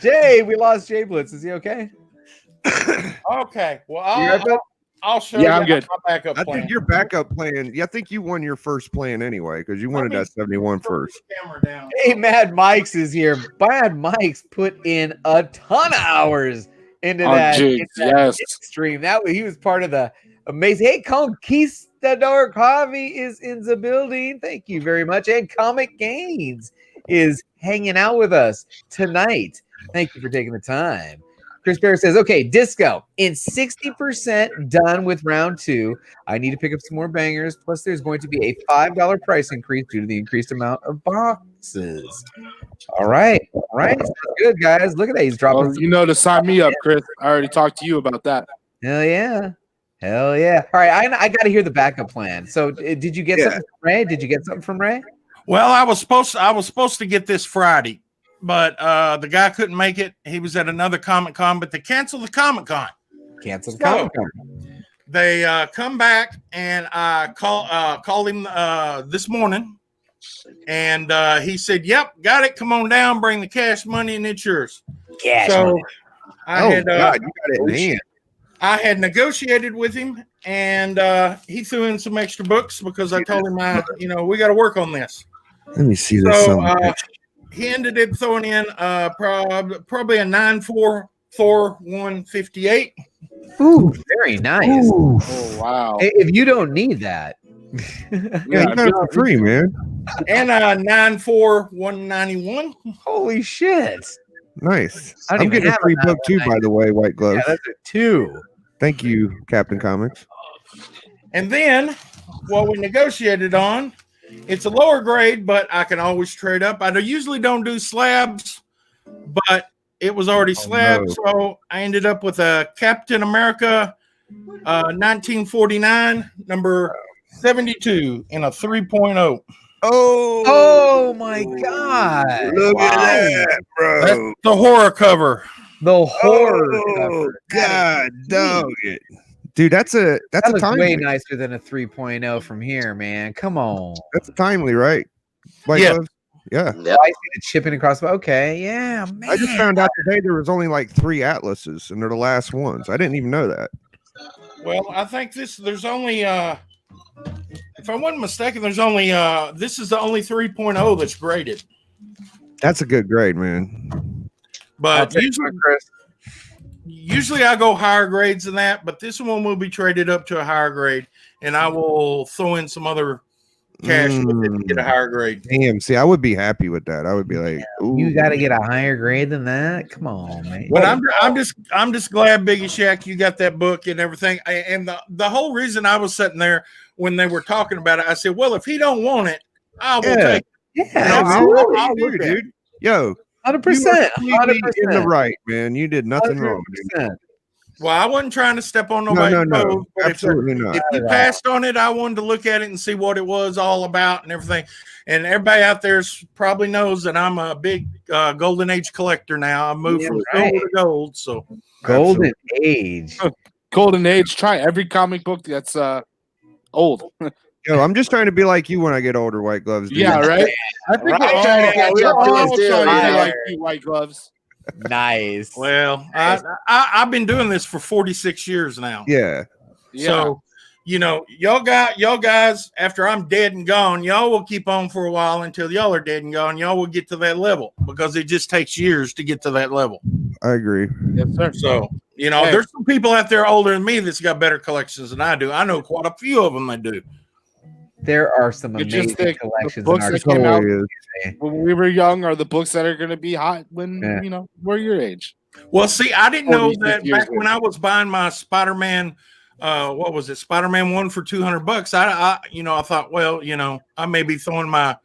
Jay, we lost Jay Blitz. Is he okay? Okay. Well, I'll show you. I'm good. My backup plan. I think your backup plan. Yeah, I think you won your first plan anyway because you wanted that 71 first. Hey, Mad Mike's is here. Mad Mike's put in a ton of hours into that stream. He was part of the amazing. Hey, Conquistador Javi is in the building. Thank you very much. And Comic Gains is hanging out with us tonight. Thank you for taking the time. Chris Barrett says, okay, Disco in 60% done with round 2. I need to pick up some more bangers. Plus, there's going to be a $5 price increase due to the increased amount of boxes. All right. Sounds good, guys. Look at that. He's dropping. To sign me up, Chris. I already talked to you about that. Hell yeah. All right. I got to hear the backup plan. So did you get something from Ray? Well, I was supposed to get this Friday, but the guy couldn't make it. He was at another Comic Con, but they canceled the Comic Con. Cancel the Comic Con. They come back, and I called him this morning, and he said, "Yep, got it. Come on down, bring the cash money, and it's yours." Cash So money. God, you got it in hand. I had negotiated with him, and he threw in some extra books because I told him, we got to work on this. Let me see this. So he ended up throwing in probably a 9.4 Thor 158. Ooh, very nice. Ooh. Oh wow! If you don't need that, Yeah, you got it for free, man. And a 9.4 191. holy shit! Nice. I don't I'm even getting a have free a book too, by the way, White Gloves. Yeah, that's a 2. Thank you, Captain Comics. And then what we negotiated on, it's a lower grade, but I can always trade up. I usually don't do slabs, but it was already slabbed, so I ended up with a Captain America 1949 number 72 in a 3.0. Oh my god! Look at that, bro. That's the horror cover. The horror. Oh, cover. God, dog it. Dude, that's a That looks timely. way nicer than a 3.0 from here, man. Come on. That's a timely, right? White Yeah. Gloves? Yeah. Yep. I see the chipping across. Okay, yeah, man. I just found out today there was only like 3 atlases, and they're the last ones. I didn't even know that. Well, I think there's only if I wasn't mistaken, there's only this is the only 3.0 that's graded. That's a good grade, man. But usually I go higher grades than that, but this one will be traded up to a higher grade, and I will throw in some other cash with it to get a higher grade. Damn, see, I would be happy with that. I would be like, ooh. You got to get a higher grade than that. Come on, man. But I'm just glad, Biggieshaq, you got that book and everything. And the whole reason I was sitting there when they were talking about it, I said, well, if he don't want it, I will take it. Yeah, I'll look at it. dude. Yo, 100%. you were completely in the right, man. You did nothing wrong. Dude. Well, I wasn't trying to step on nobody's No, toes, but absolutely not. if you passed on it, I wanted to look at it and see what it was all about and everything. And everybody out there probably knows that I'm a big Golden Age collector now. I moved from silver to gold. So Golden Age. Golden Age. Try every comic book that's old. Yo, I'm just trying to be like you when I get older, White Gloves. Dude. Yeah, right. I think we're all trying to be Yeah. like you, White Gloves. Nice. well, I've been doing this for 46 years now. Yeah. So, y'all guys, after I'm dead and gone, y'all will keep on for a while until y'all are dead and gone. Y'all will get to that level because it just takes years to get to that level. I agree. Yes, sir. So, there's some people out there older than me that's got better collections than I do. I know quite a few of them that do. There are some It's just amazing the collections in books our that came out Totally is. when we were young are the books that are going to be hot when we're your age. Well, see, I didn't know 40, that 50 years back when I was buying my Spider-Man, what was it? Spider-Man 1 for $200. I thought, well, I may be throwing my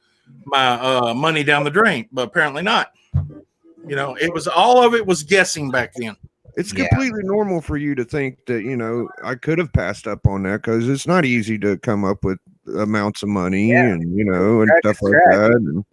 money down the drain, but apparently not. It was all of it was guessing back then. It's completely normal for you to think that, I could have passed up on that because it's not easy to come up with amounts of money and, and stuff like that. And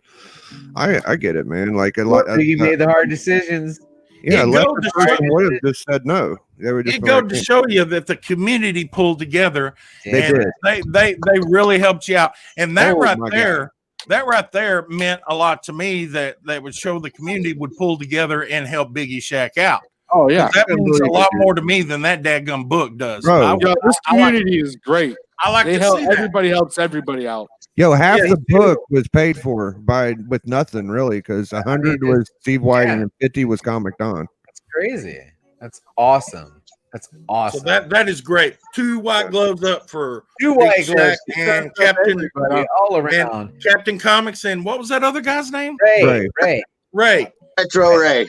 I get it, man. Like a lot. You made the hard decisions. Yeah, It less goes to person show- would have just said no. They would just It be goes like, to show you that the community pulled together. They and did. They really helped you out. And that Oh, right my there, that right there meant a lot to me that would show the community would pull together and help Biggieshaq out. Oh yeah, That means a lot more to me than that dadgum book does. Bro. This community is great. I like They to help. see that. Everybody helps everybody out. Yo, half Yeah, the book was paid for with nothing really, because 100 was Steve Whiting and 50 was Comic Don. That's crazy. That's awesome. That's So awesome. that is great. 2 white gloves up for Two white Biggieshaq gloves and Captain all around. Captain Comics and what was that other guy's name? Ray. Ray. Retro Ray.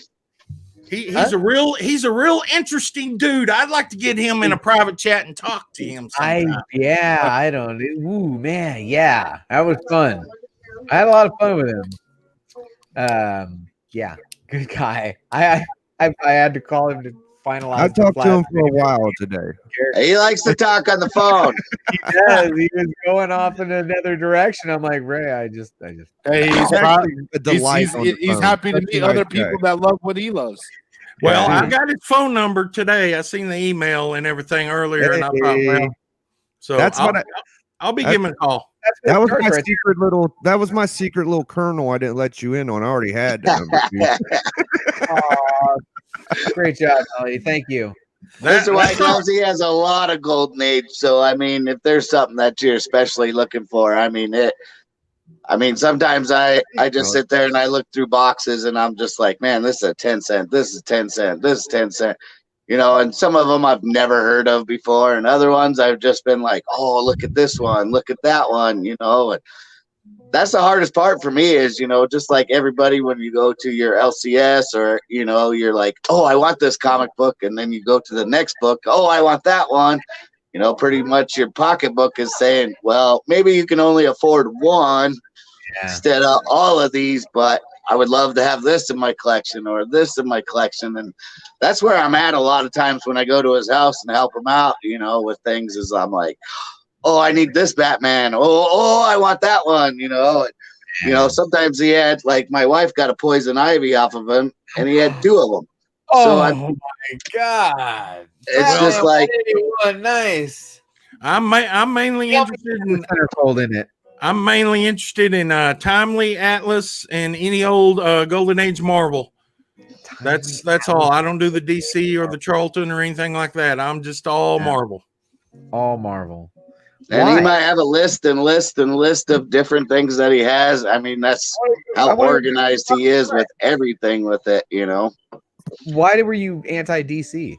He's a real interesting dude. I'd like to get him in a private chat and talk to him sometime. I don't. Ooh, man, yeah, that was fun. I had a lot of fun with him. Yeah, good guy. I had to call him to finalize. I talked to him for a while today. He likes to talk on the phone. He does. He was going off in another direction. I'm like, Ray, I just. Hey, he's He's happy to meet other people that love what he loves. Well, Yeah. I got his phone number today. I seen the email and everything earlier, and I thought, well, so I'll be giving him a call. That was my secret little. That was my secret little kernel. I didn't let you in on. I already had the number. Great job, Ellie. Thank you. Mr. White Gloves, he has a lot of golden age. So I mean, if there's something that you're especially looking for, I mean, sometimes I just sit there and I look through boxes and I'm just like, man, this is a 10 cent. This is 10 cent. This is 10 cent. And some of them I've never heard of before, and other ones I've just been like, oh, look at this one, look at that one, and that's the hardest part for me is, just like everybody, when you go to your LCS or, you're like, oh, I want this comic book. And then you go to the next book. Oh, I want that one. Pretty much your pocketbook is saying, well, maybe you can only afford one instead of all of these, but I would love to have this in my collection or this in my collection. And that's where I'm at a lot of times when I go to his house and help him out, with things is I'm like, oh, I need this Batman. Oh, I want that one, sometimes he had, like, my wife got a poison ivy off of him and he had 2 of them. Oh, my God. It's just like, nice. I'm mainly interested in centerfold in it. I'm mainly interested in Timely, Atlas, and any old Golden Age Marvel. That's all. I don't do the DC or the Charlton or anything like that. I'm just all Marvel. All Marvel. And he might have a list of different things that he has. I mean, that's how organized he is with everything with it, Why were you anti-DC?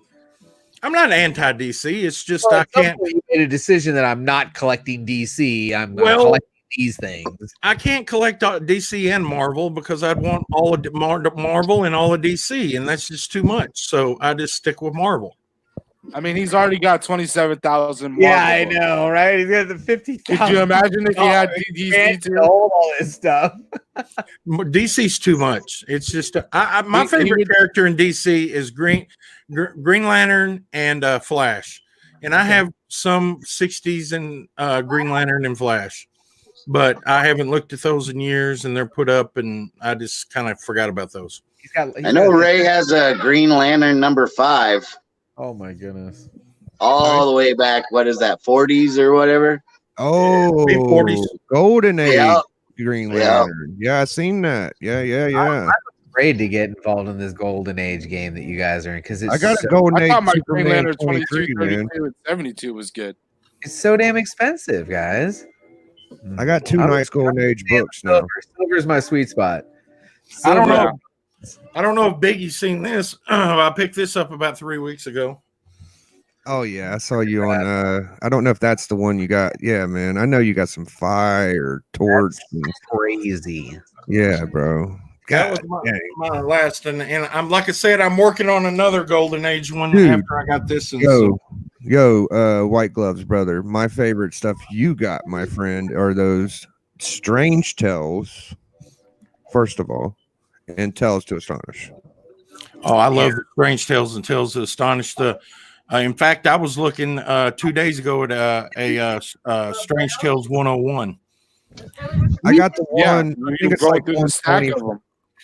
I'm not anti-DC. It's just I can't. You made a decision that I'm not collecting DC. I'm collecting these things. I can't collect DC and Marvel because I'd want all of Marvel and all of DC, and that's just too much. So I just stick with Marvel. I mean, he's already got 27,000. Yeah, I know, right? He's got the 50,000. Could you imagine if he had DC to hold all this stuff? DC's too much. It's just my favorite character in DC is Green Lantern and Flash, and I have some 60s and Green Lantern and Flash, but I haven't looked at those in years, and they're put up, and I just kind of forgot about those. I know Ray has a Green Lantern #5. Oh my goodness! All the way back, what is that, 40s or whatever? Oh, 40s, Golden Age Green Lantern. Yeah, I seen that. Yeah. I'm afraid to get involved in this Golden Age game that you guys are in because I got a Golden Age. I thought my Green Superman Lantern 22, 32, man. and 72 was good. It's so damn expensive, guys. I got 2 nice Golden Age books now. Silver's my sweet spot. I don't know if Biggie's seen this. I picked this up about 3 weeks ago. Oh yeah, I saw you on. I don't know if that's the one you got. Yeah, man, I know you got some Fire Torch. Crazy. Yeah, bro. That was my last, and I'm like I said, I'm working on another Golden Age one after I got this. White Gloves, brother. My favorite stuff you got, my friend, are those Strange Tales. First of all. And Tales to Astonish. Oh, I love the Strange Tales and Tales to Astonish. In fact, I was looking 2 days ago at a Strange Tales 101. I got the one. I think it's like 120,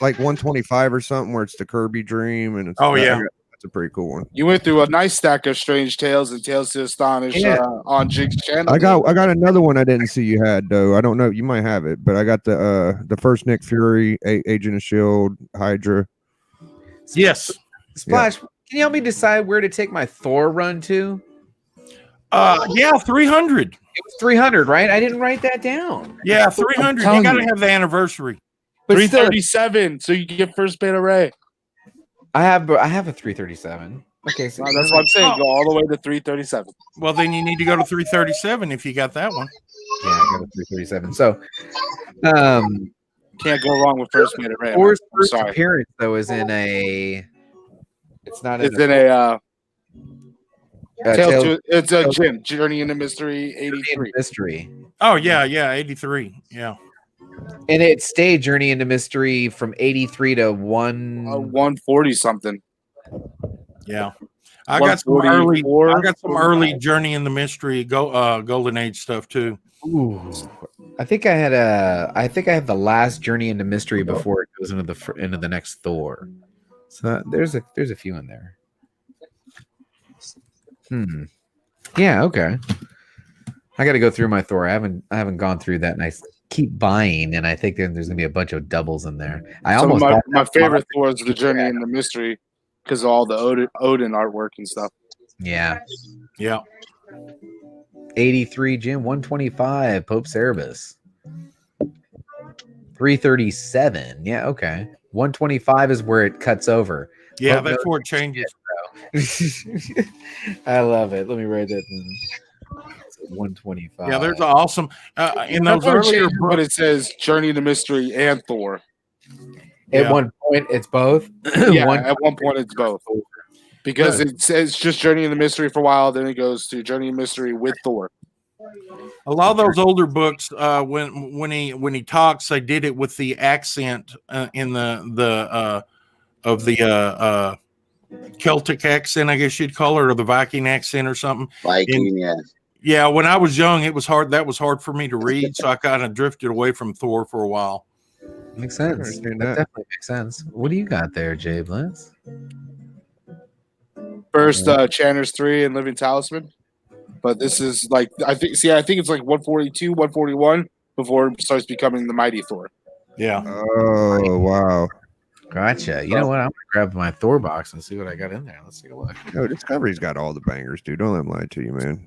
like 125 or something, where it's the Kirby Dream, and it's that's a pretty cool one. You went through a nice stack of Strange Tales and Tales to Astonish on Jig's channel. I got another one I didn't see you had though. I don't know, you might have it, but I got the first Nick Fury, Agent of S.H.I.E.L.D., Hydra. Yes. Splash, can you help me decide where to take my Thor run to? 300. It was 300, right? I didn't write that down. Yeah, 300. You got to have the anniversary. 337, so you can get first beta Ray. I have a 337. Okay, so that's what I'm saying. Go all the way to 337. Well, then you need to go to 337 if you got that one. Yeah, I got a 337. So, can't go wrong with first beta Ray. Thor's first appearance though is in a. It's not. It's in a. It's a Journey into Mystery 83. Mystery. Oh yeah, 83. Yeah. And it stayed Journey into Mystery from 83 to 140 something. Yeah. I got some early Journey in the Mystery Golden Age stuff too. Ooh. I think I have the last Journey into Mystery before it goes into the next Thor. So there's a few in there. Yeah, okay. I got to go through my Thor. I haven't gone through that, and I keep buying, and I think there's gonna be a bunch of doubles in there. My favorite Thor is the Journey in the Mystery because of all the Odin artwork and stuff. Yeah. 83 Jim 125 Pope Cerebus. 337. Yeah, okay. 125 is where it cuts over. Yeah, that's where it changes. I love it. Let me write that in. 125. Yeah, there's awesome in those earlier books, but it says Journey to Mystery and Thor. At one point, it's both. At one point, it's both. Because it says just Journey in the Mystery for a while, then it goes to Journey in Mystery with Thor. A lot of those older books, when he talks, they did it with the accent in the Celtic accent, I guess you'd call it, or the Viking accent or something. Viking, yeah. Yeah, when I was young, it was hard. That was hard for me to read, so I kind of drifted away from Thor for a while. Makes sense. That definitely makes sense. What do you got there, Jay Blitz? First, Channer's 3 and Living Talisman. But this is like, I think it's like 142, 141 before it starts becoming the Mighty Thor. Yeah. Oh, wow. Gotcha. You know what? I'm going to grab my Thor box and see what I got in there. Let's take a look. No, Discovery's got all the bangers, dude. Don't let him lie to you, man.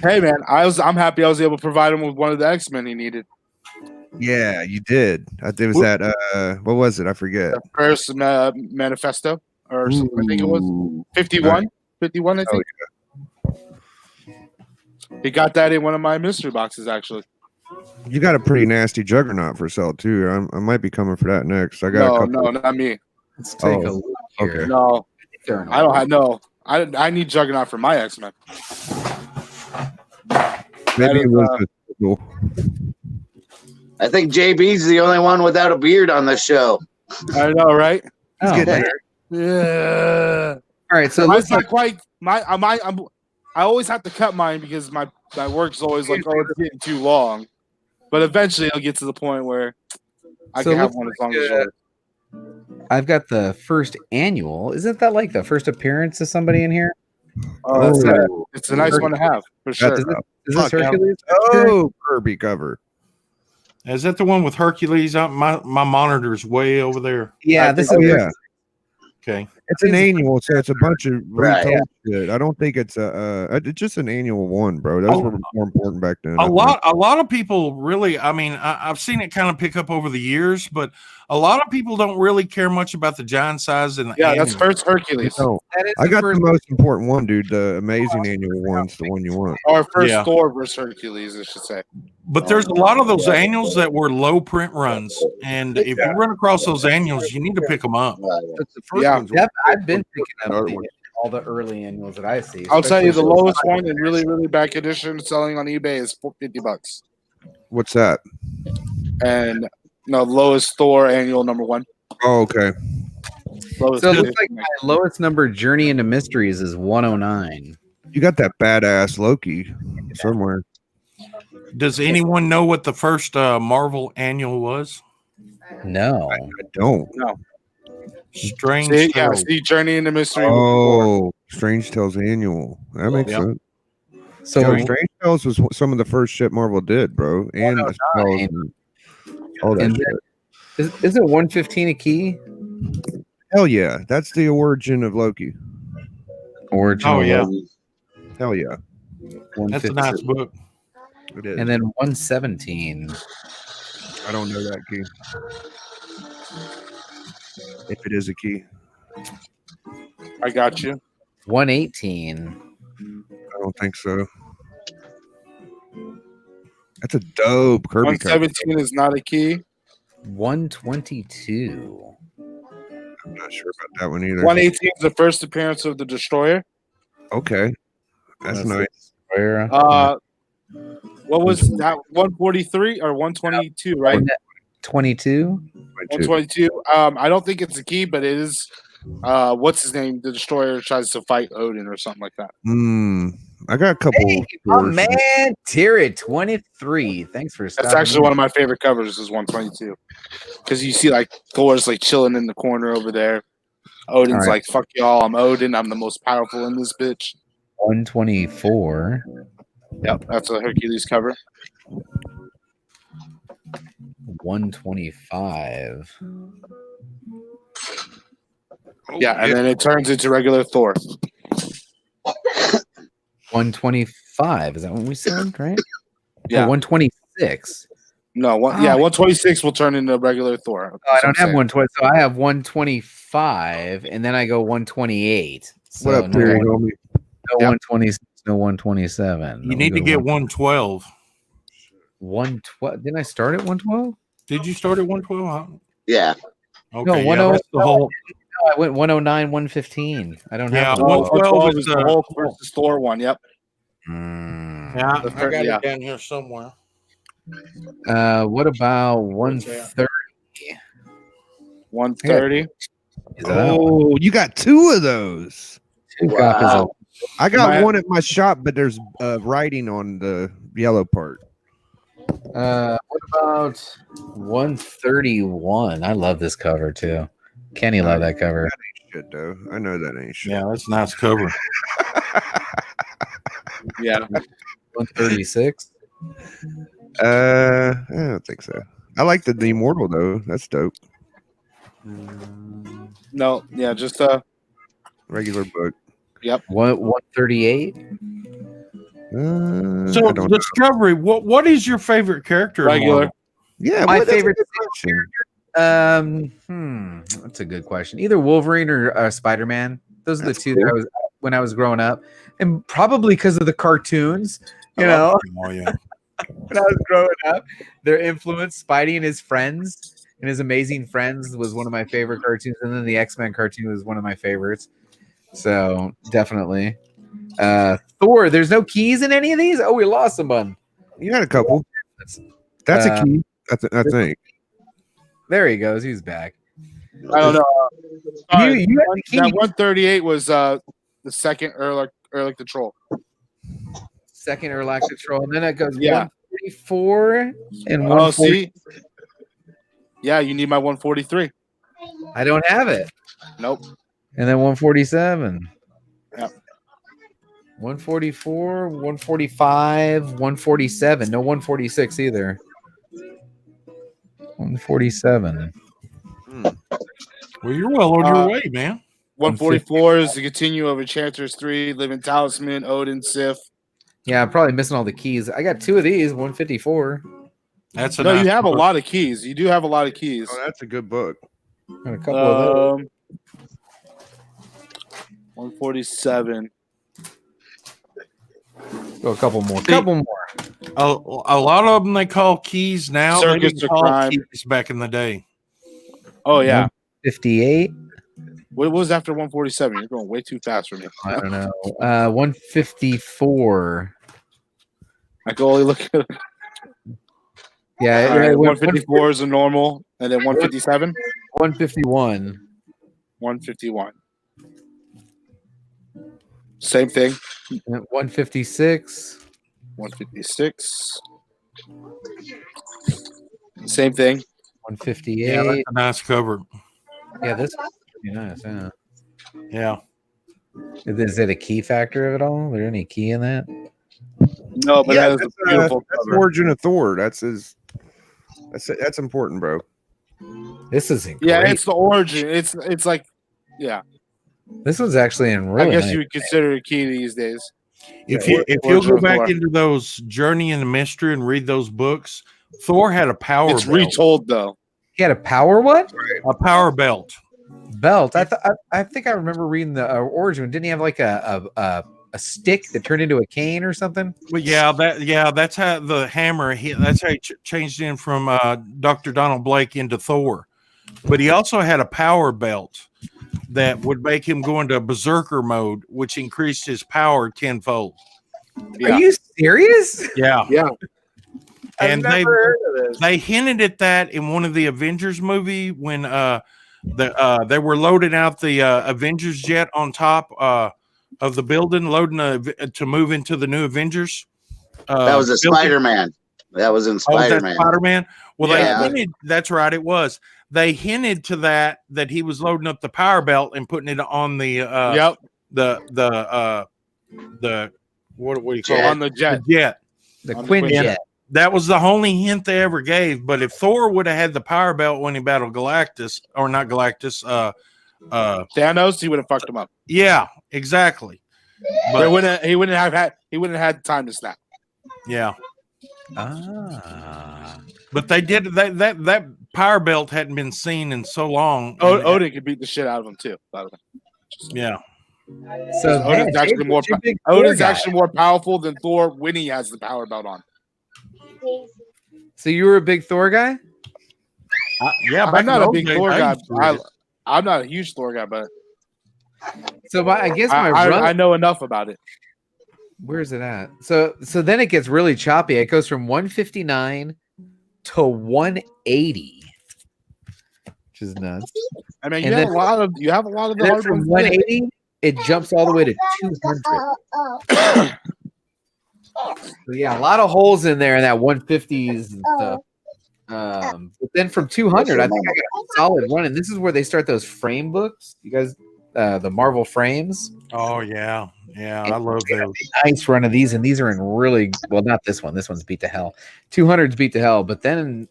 Hey, man, I'm happy I was able to provide him with one of the X-Men he needed. Yeah, you did. It was that, what was it? I forget. The first manifesto, or something, I think it was 51. 51, I think. Oh, yeah. He got that in one of my mystery boxes, actually. You got a pretty nasty Juggernaut for sale, too. I might be coming for that next. I got no, not me. Let's take a look here. Okay. No, I don't have no. I need Juggernaut for my X-Men. Maybe it was cool. I think JB's the only one without a beard on the show. I know, right? Oh, He's getting there. Yeah. All right, so mine's not quite. I always have to cut mine because my work's always like, oh, it's getting too long. But eventually, it'll get to the point where I can have one as long as yours. I've got the first annual. Isn't that like the first appearance of somebody in here? Oh, it's a nice one to have for sure. Is this Hercules? Oh, Kirby cover. Is that the one with Hercules? My monitor's way over there. Yeah, this is. Yeah. Okay. It's an annual, so it's a bunch of Right. shit. I don't think it's it's just an annual one, bro. Those were more important back then. A lot of people really, I mean, I've seen it kind of pick up over the years, but a lot of people don't really care much about the giant size and the Yeah, annual. that's first Hercules. No, I got the most important one, dude. The amazing annual one's the one you want. Or first Thor versus Hercules, I should say. But there's a lot of those annuals that were low print runs, and if you run across those annuals, you need to pick them up. I've been picking up all the early annuals that I see. I'll tell you, the lowest one in really, really back edition selling on eBay is $50. What's that? And no, lowest Thor annual #1. Oh, okay. Lowest So it looks like my lowest number Journey into Mysteries is 109. You got that badass Loki somewhere. Does anyone know what the first Marvel annual was? No, I don't. No. Strange Tales. See Journey into Mystery. Oh, Strange Tales annual. That makes sense. So Strange Tales was some of the first shit Marvel did, bro. And the spells and all that shit. Is it 115 a key? Hell yeah. That's the origin of Loki. Origin. Oh yeah, Hell yeah. that's a nice book. It is. And then 117. I don't know that key. If it is a key. I got you. 118. I don't think so. That's a dope Kirby cover. 117 is not a key. 122. I'm not sure about that one either. 118 is the first appearance of the Destroyer. Okay. That's nice. What was that? 143 or 122, right? 22. 122. I don't think it's a key, but it is what's his name? The Destroyer tries to fight Odin or something like that. I got a couple. Hey, my man, Tyra 23. Thanks for stopping. That's actually one of my favorite covers. Is 122 because you see like Thor's like chilling in the corner over there. Odin's like, "Fuck y'all, I'm Odin. I'm the most powerful in this bitch." 124. Yep, that's a Hercules cover. 125. Yeah, and then it turns into regular Thor. 125. Is that what we said, right? Yeah. 126. No, 126 will turn into regular Thor. Oh, I don't have 120. So I have 125, and then I go 128. So What up, Terry? Homie? No 126, no 127. You need to get 112. 112. Didn't I start at 112? Did you start at 112? Yeah. Okay. No, that's the whole. No, I went 109, 115. I don't have 112 is the Hulk versus Thor one. Yep. Yeah, I got it down here somewhere. What about 130? 130. Oh, you got two of those. Wow. I got one at my shop, but there's writing on the yellow part. What about 131? I love this cover too. Kenny love that cover. That ain't shit, though. I know that ain't shit. Yeah, that's a nice cover. Yeah. 136. I don't think so. I like the Immortal though. That's dope. No, yeah, just Regular book. Yep. 138. So Discovery, what is your favorite character? Regular. Yeah, my favorite character. That's a good question. Either Wolverine or Spider-Man. Those are the two that I was when I was growing up, and probably because of the cartoons. You know, Oh yeah. when I was growing up, their influence, Spidey and his friends and his amazing friends was one of my favorite cartoons, and then the X-Men cartoon was one of my favorites. So definitely, Thor. There's no keys in any of these. Oh, we lost someone. You had a couple. That's a key. I think. There he goes. He's back. I don't know. You had the key. That 138 was the second Erlich the Troll. Second Erlich the Troll, and then it goes 144 and 140. Oh, see? Yeah, you need my 143. I don't have it. Nope. And then 147. Yep. 144, 145, 147. No 146 either. 147. Well, you're well on your way, man. 144 is the continue of Enchantress 3, Living Talisman, Odin, Sif. Yeah, I'm probably missing all the keys. I got two of these, 154. That's a no, nice you have book. a lot of keys. You do have a lot of keys. Oh, that's a good book. Got a couple of those. 147. Go a couple more. Couple more. A lot of them they call keys now. They Circus didn't of call Crime. keys back in the day. Oh, yeah. 58. What was after 147? You're going way too fast for me. I don't know. 154. I can only look at Yeah, All right, 154 is a normal, and then 157? 151. 151. Same thing. 156. 156. Same thing. 158. Yeah, that's a nice cover. Yeah, this is pretty nice. Yeah. Yeah. Is it a key factor of it all? Is there any key in that? No, but that is a beautiful that's cover. Origin of Thor. That's his. That's important, bro. This is great. Yeah, it's the origin. It's like, yeah. This was actually in really. I guess nice. you would consider it key these days. If Yeah, you'll go Origin of back Thor. into those Journey in the Mystery and read those books, Thor had a power It's belt. retold though. He had a power what? A power belt. Belt. I think I remember reading the origin. Didn't he have like a stick that turned into a cane or something? Well, that's how the hammer. That's how he changed in from Dr. Donald Blake into Thor. But he also had a power belt that would make him go into berserker mode, which increased his power tenfold. Yeah. Are you serious? Yeah, Yeah. and I've never heard of this. they hinted at that in one of the Avengers movie when They were loading out the Avengers jet on top of the building, to move into the new Avengers. That was a Spider-Man. That was in Spider-Man. Spider-Man. Well, Yeah. they hinted, that's right. It was. They hinted to that he was loading up the power belt and putting it on the what do you call it? On the jet. The Quinjet. That was the only hint they ever gave. But if Thor would have had the power belt when he battled Galactus, or not Galactus, Thanos, he would have fucked him up. Yeah, exactly. But he wouldn't have had time to snap. Yeah. Ah. But they did that power belt hadn't been seen in so long. Odin could beat the shit out of him too, by the way. Yeah. So Odin's actually more powerful than Thor when he has the power belt on. So you were a big Thor guy? Yeah, I'm not a big Thor guy. I'm not a huge Thor guy, but I guess I know enough about it. Where's it at? So then it gets really choppy. It goes from 159 to 180, which is nuts. I mean, you have a lot of the hard from ones. 180, it jumps all the way to 200. So yeah, a lot of holes in there in that 150s and stuff. But then from 200, I think I got a solid run. And this is where they start those frame books. You guys, the Marvel frames. Oh yeah, I love those. Nice run of these, and these are in really not this one. This one's beat to hell. 200's beat to hell, but then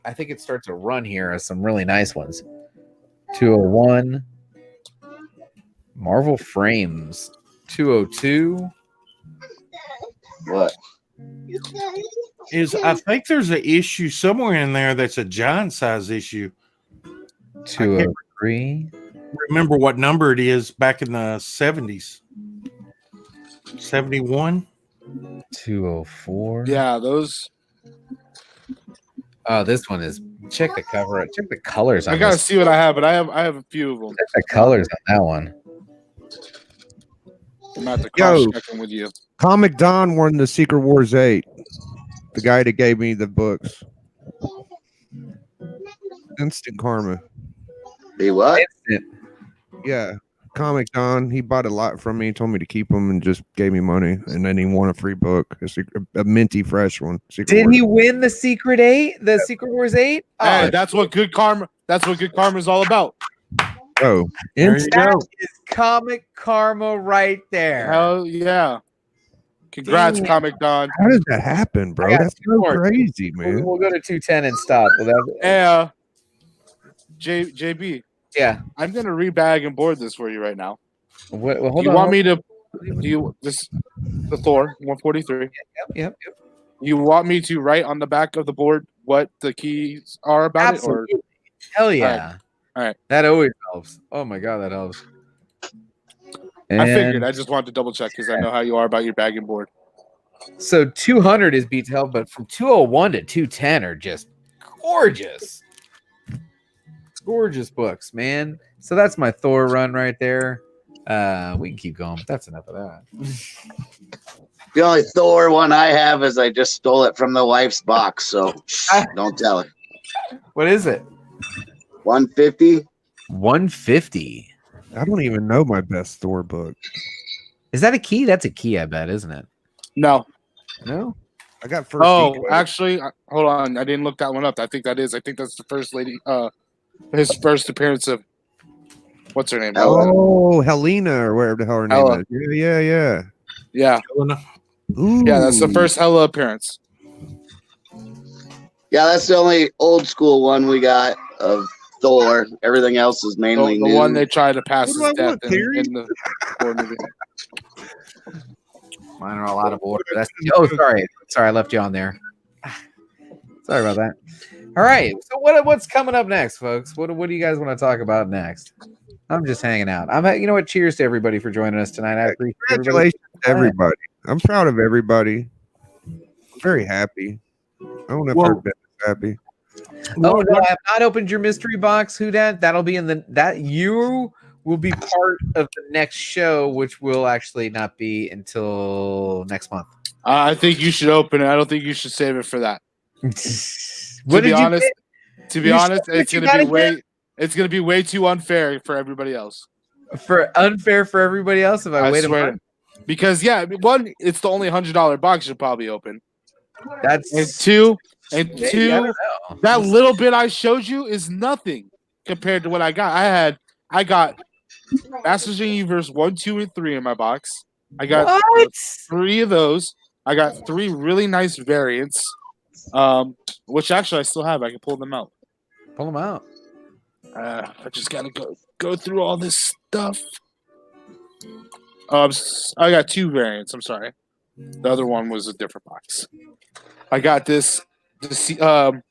I think it starts a run here of some really nice ones. 201, Marvel frames, 202. What? I think there's an issue somewhere in there that's a giant size issue. 203. Remember what number it is back in the 70s. 71. 204. Yeah, those. Oh, this one is. Check the cover. Check the colors. I gotta see what I have, but I have a few of them. Check the colors on that one. I'm at the cross checking with you. Comic Don won the Secret Wars 8. The guy that gave me the books. Instant karma. He what? Instant. Yeah. Comic Don, he bought a lot from me, told me to keep them, and just gave me money. And then he won a free book, a minty fresh one. Did he win the Secret 8? The Secret Wars 8? Hey, that's what good karma is all about. Oh, that is comic karma right there. Hell yeah. Congrats, Comic Don. How does that happen, bro? That's so crazy, man. We'll go to 210 and stop. Yeah. JB. Yeah. I'm gonna rebag and board this for you right now. Well, hold on. Do you want the Thor 143? Yep. You want me to write on the back of the board what the keys are about Absolutely. it? Or hell yeah. All right. That always helps. Oh my god, that helps. And I figured. I just wanted to double check because I know how you are about your bag and board. So 200 is beat to hell, but from 201 to 210 are just gorgeous. Gorgeous books, man. So that's my Thor run right there. We can keep going, but that's enough of that. The only Thor one I have is I just stole it from the wife's box, so don't tell her. What is it? 150. 150. I don't even know my best Thor book. Is that a key? That's a key, I bet, isn't it? No. I got first. Actually, hold on. I didn't look that one up. I think that's the first lady. His first appearance of what's her name? Oh, Helena or whatever the hell her name is. Yeah. Ooh. Yeah, that's the first Hela appearance. Yeah, that's the only old school one we got of Thor. Everything else is mainly the new. one they tried to pass his death in the Thor movie. Mine are all out of order. Sorry, I left you on there. Sorry about that. All right, so what's coming up next, folks? What do you guys want to talk about next? I'm just hanging out. You know what? Cheers to everybody for joining us tonight. I appreciate Congratulations to everybody. I'm proud of everybody. I'm very happy. I don't have ever been this happy. Oh no, I have not opened your mystery box. Who dat? That'll be in you will be part of the next show, which will actually not be until next month. I think you should open it. I don't think you should save it for that. To be honest, it's gonna be way. it's gonna be way too unfair for everybody else. Unfair for everybody else if I wait a month? Because one, it's the only $100 box you'll probably open. That's and two, maybe, that little bit I showed you is nothing compared to what I got. I got Masters of the Universe 1, 2, and 3 in my box. I got 3 of those. I got 3 really nice variants, which actually I still have. I can pull them out. Pull them out. I just gotta go through all this stuff. I got 2 variants. I'm sorry. The other one was a different box. I got this. Batman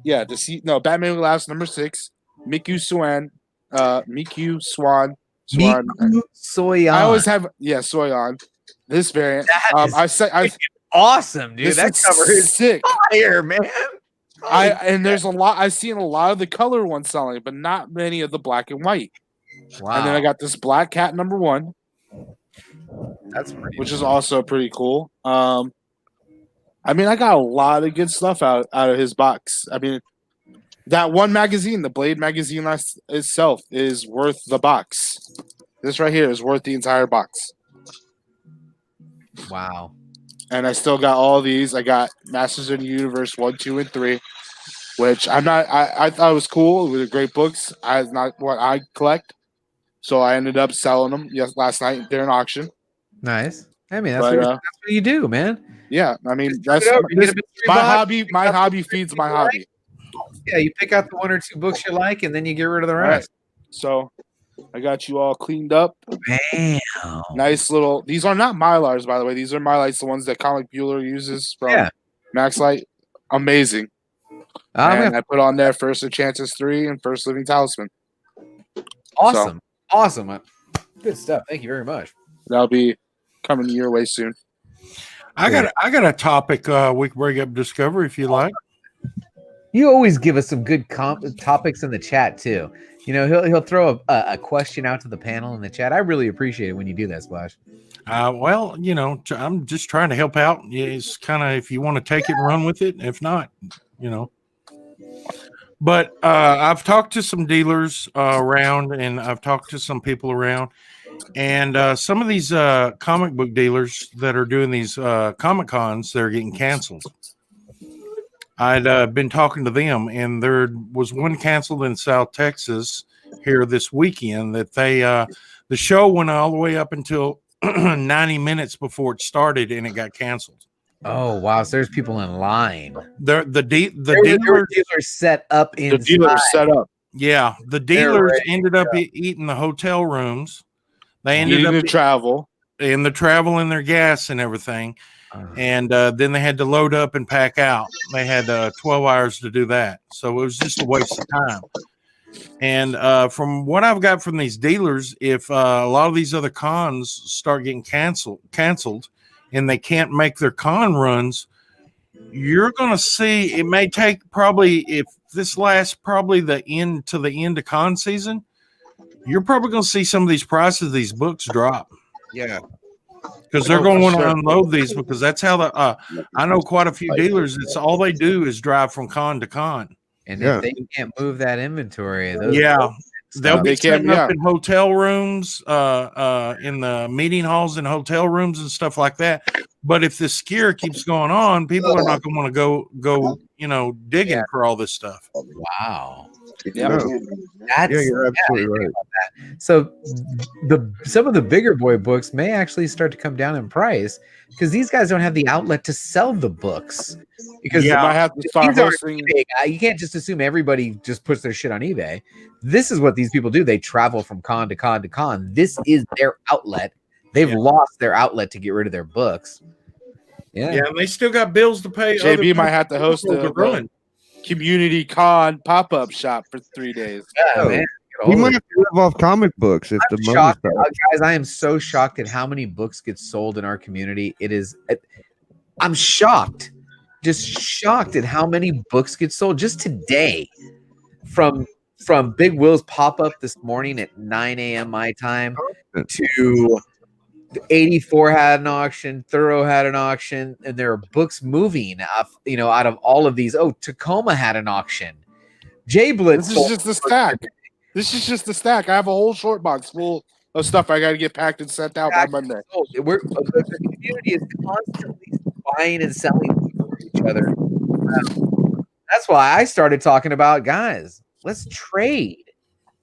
Who Laughs #6. Miku Swan. Miku Soyan. I always have Soyan. This variant. Awesome, dude. That cover is sick. Fire, man. There's a lot. I've seen a lot of the color ones selling, but not many of the black and white. Wow. And then I got this Black Cat #1. That's pretty which is also pretty cool. I got a lot of good stuff out of his box. I mean, that one magazine, the Blade magazine itself, is worth the box. This right here is worth the entire box. Wow. And I still got all these. I got Masters of the Universe 1, 2, and 3, which I thought was cool. They were great books. It's not what I collect. So I ended up selling them last night during auction. Nice. I mean, that's what you do, man. Yeah, I mean, that's my hobby. My hobby feeds my hobby. Yeah, you pick out the 1 or 2 books you like, and then you get rid of the rest. Right. So I got you all cleaned up. Bam. Nice little. These are not Mylars, by the way. These are Mylights, the ones that Comic Bueller uses from Maxlight. Amazing. And I put on there First of Chances 3 and First Living Talisman. Awesome. Awesome. Good stuff. Thank you very much. That'll be coming your way soon. I got a topic we can bring up Discovery if you like. You always give us some good topics in the chat too. You know, he'll throw a question out to the panel in the chat. I really appreciate it when you do that, Splash. Well, you know, I'm just trying to help out. It's kind of if you want to take it and run with it. If not, you know. But I've talked to some dealers around, and I've talked to some people around, and some of these comic book dealers that are doing these Comic Cons, they're getting canceled. I'd been talking to them, and there was one canceled in South Texas here this weekend that the show went all the way up until 90 minutes before it started, and it got canceled. Oh wow! So there's people in line. The dealers set up inside. The dealers set up. Yeah, the dealers ended up eating the hotel rooms. They ended up travel and the travel and their gas and everything. And then they had to load up and pack out. They had 12 hours to do that. So it was just a waste of time. And from what I've got from these dealers, if a lot of these other cons start getting canceled and they can't make their con runs, you're going to see it may take probably, if this lasts probably the end of con season, you're probably going to see some of these prices of these books drop. Yeah. Because they're going to want to unload these because that's how I know quite a few dealers. It's all they do is drive from con to con. And if they can't move that inventory, they'll be setting up in hotel rooms, in the meeting halls and hotel rooms and stuff like that. But if this scare keeps going on, people are not going to want to go, digging for all this stuff. Wow. Yeah, you're absolutely right. So some of the bigger boy books may actually start to come down in price because these guys don't have the outlet to sell the books. Because you might have to start hosting. You can't just assume everybody just puts their shit on eBay. This is what these people do. They travel from con to con to con. This is their outlet. They've lost their outlet to get rid of their books. Yeah, and they still got bills to pay. JB might have to host a community con pop-up shop for 3 days. Yeah, man. We might have to live off comic books if the money starts. Guys, I am so shocked at how many books get sold in our community. I'm shocked. Just shocked at how many books get sold just today. From Big Will's pop-up this morning at 9 a.m. my time to 84 had an auction, Thorough had an auction, and there are books moving out of all of these. Oh, Tacoma had an auction. Jay Blitz. This is just a stack. This is just a stack. I have a whole short box full of stuff I got to get packed and sent out by Monday. The community is constantly buying and selling for each other. That's why I started talking about, guys, let's trade.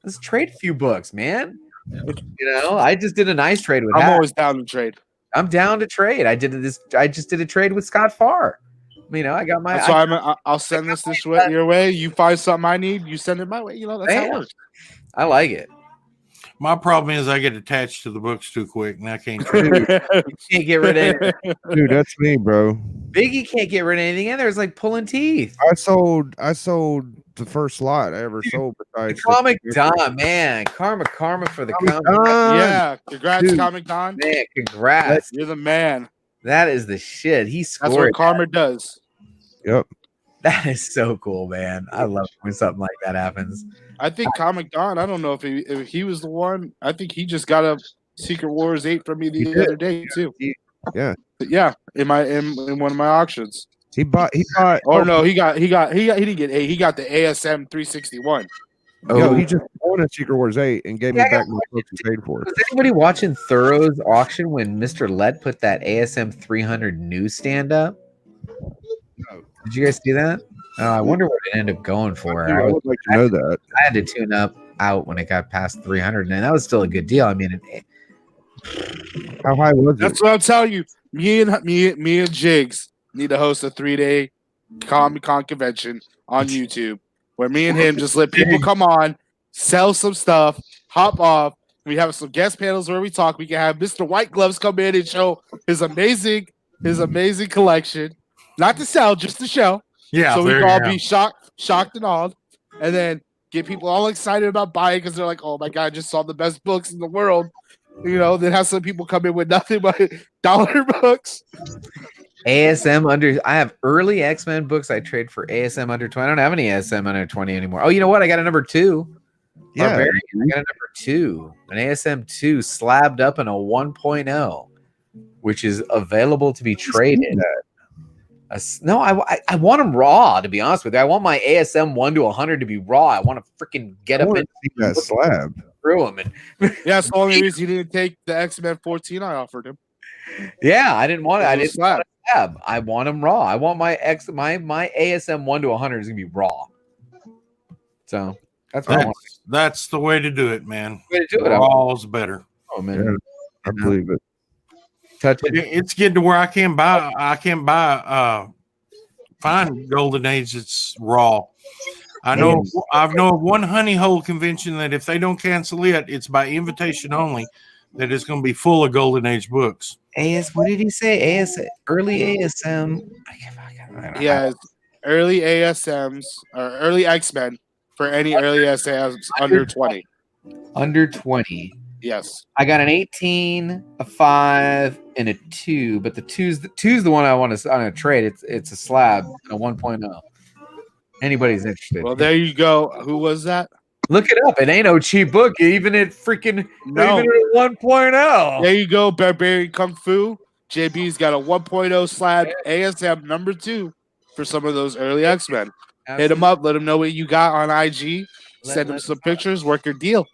Let's trade a few books, man. You know, I just did a nice trade with I'm always down to trade. I'm down to trade. I just did a trade with Scott Farr. You know, I got my. That's why I'll send this way, your way. You find something I need, you send it my way. You know, that's how it works. I like it. My problem is I get attached to the books too quick, and I can't trade. You can't get rid of it. Dude, that's me, bro. Biggie can't get rid of anything in there. It's like pulling teeth. I sold the first lot I ever sold. Besides Comic Don, man. Karma for the comic. Yeah, congrats, Dude. Comic Don. Man, congrats. You're the man. That is the shit. He scored. That's what karma does. Yep. That is so cool, man. I love when something like that happens. I think Comic Don, I don't know if he was the one. I think he just got a Secret Wars 8 from me the other day too. Yeah. Yeah, in one of my auctions. He bought Oh no, he didn't get 8. He got the ASM 361. Yo, he just won a Secret Wars 8 and gave me back my books he paid for. Was anybody watching Thorough's auction when Mr. Led put that ASM 300 newsstand up? Did you guys see that? Oh, I wonder what it ended up going for. I would like to know that. I had to tune out when it got past 300, and that was still a good deal. I mean, How high was it? That's what I'm telling you. Me and Jigs need to host a 3-day Comic-Con convention on YouTube where me and him just let people come on, sell some stuff, hop off. We have some guest panels where we talk. We can have Mr. White Gloves come in and show his amazing collection. Not to sell, just to show. Yeah, so we can all be shocked and awed, and then get people all excited about buying because they're like, "Oh my god, I just saw the best books in the world." You know, then have some people come in with nothing but dollar books. ASM under. I have early X-Men books I trade for ASM under 20. I don't have any ASM under 20 anymore. Oh, you know what? I got a number 2. Yeah, I got a number 2, an ASM 2 slabbed up in a 1.0, which is available to be traded. No, I want them raw, to be honest with you. I want my ASM 1 to 100 to be raw. I want to freaking get up and see that slab through them. And yeah, that's the only reason he didn't take the X-Men 14 I offered him. Yeah, I didn't want it. I didn't slab. Want I want them raw. I want my ASM 1 to 100 is gonna be raw. So that's what I want. That's the way to do it, man. The way to do it. Raw's better. Oh man, Yeah, I believe it. Touch it. It's getting to where I can't buy fine Golden Age. It's raw. I know of one honey hole convention that if they don't cancel it, it's by invitation only. That is going to be full of Golden Age books. What did he say? Early ASM. Yeah, early ASMs or early X-Men for any early ASMs under 20. Under 20. Yes. I got an 18, a 5, and a 2, but the two's the one I want to trade. It's a slab and a 1.0. Anybody's interested. Well, there you go. Who was that? Look it up. It ain't no cheap book, even at freaking No. even at 1.0. There you go, Barbarian Kung Fu. JB's got a 1.0 slab ASM number 2 for some of those early X-Men. Hit him up. Let him know what you got on IG. Send him some pictures. Work your deal.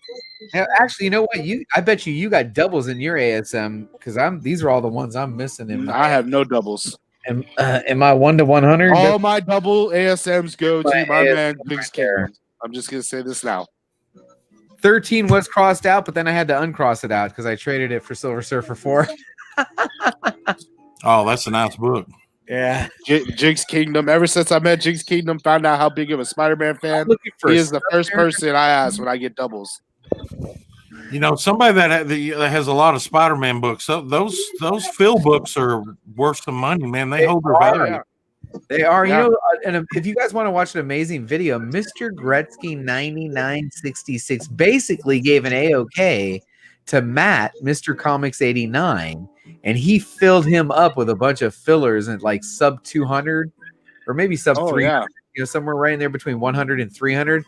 Now, actually, you know what? I bet you got doubles in your ASM because these are all the ones I'm missing. I have no doubles. Am I 1 to 100? All my double ASMs go to my man Biggs there. King. I'm just gonna say this now. 13 was crossed out, but then I had to uncross it out because I traded it for Silver Surfer 4. Oh, that's a nice book. Yeah. Jigs Kingdom. Ever since I met Jigs Kingdom, found out how big of a Spider-Man fan he is. The first person I ask when I get doubles. You know, somebody that has a lot of Spider-Man books. Those Phil books are worth some money, man. They hold their value. They are. Yeah. You know, and if you guys want to watch an amazing video, Mr. Gretzky 9966 basically gave an A-OK to Matt, Mr. Comics 89, and he filled him up with a bunch of fillers and like sub 200 or maybe sub 300, you know, somewhere right in there between 100 and 300,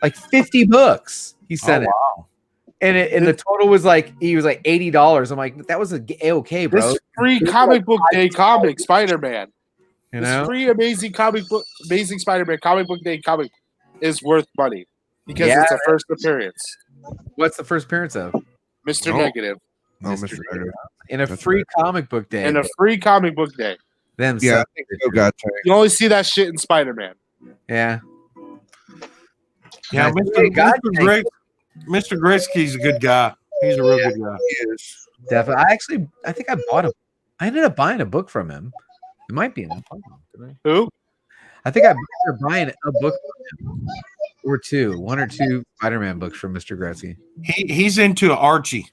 like 50 books he sent it. Wow. And the total was like, he was like $80. I'm like, that was a A-OK, bro. This free comic book day comic Spider-Man. You This know? free amazing comic book, amazing Spider-Man comic book day comic. is worth money because Yeah, it's a first appearance. What's the first appearance of? Mr. Oh. Negative Oh, Mr. Negative. In a That's free right. comic book day. and a free comic book day. Them Yeah, I suck. think so, got to. You only see that shit in Spider-Man. Yeah. Yeah, Nice. Mr. Hey, God, Mr. Gretzky's a good guy. He's a real good guy. He is. definitely. I think I bought him. I ended up buying a book from him. It might be in the phone, didn't I? Who? I think I ended up buying a book from him. Or one or two Spider-Man books from Mr. Gretzky. He's into Archie.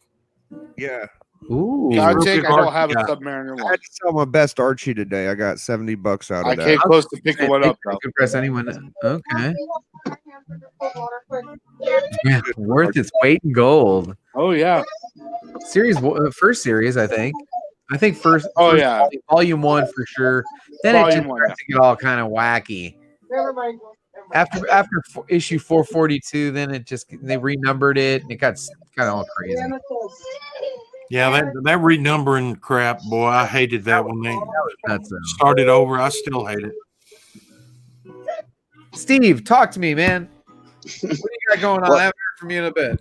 Yeah. Ooh. He's a real God, Jake, big I don't Archie have a guy. Submariner I one. had to sell my best Archie today. I got $70 out of I that. came close to picking one up, though. You can press anyone. Okay. Yeah, worth its weight in gold. Oh, yeah. First series, I think. First. Oh, first yeah. Volume 1 for sure. Then it Volume just one, starts to get all kind of wacky. After issue 442, then they renumbered it and it got kind of all crazy. Yeah, that renumbering crap, boy, I hated that when they That's started over. I still hate it. Steve, talk to me, man. What do you got going on? I haven't heard from you in a bit.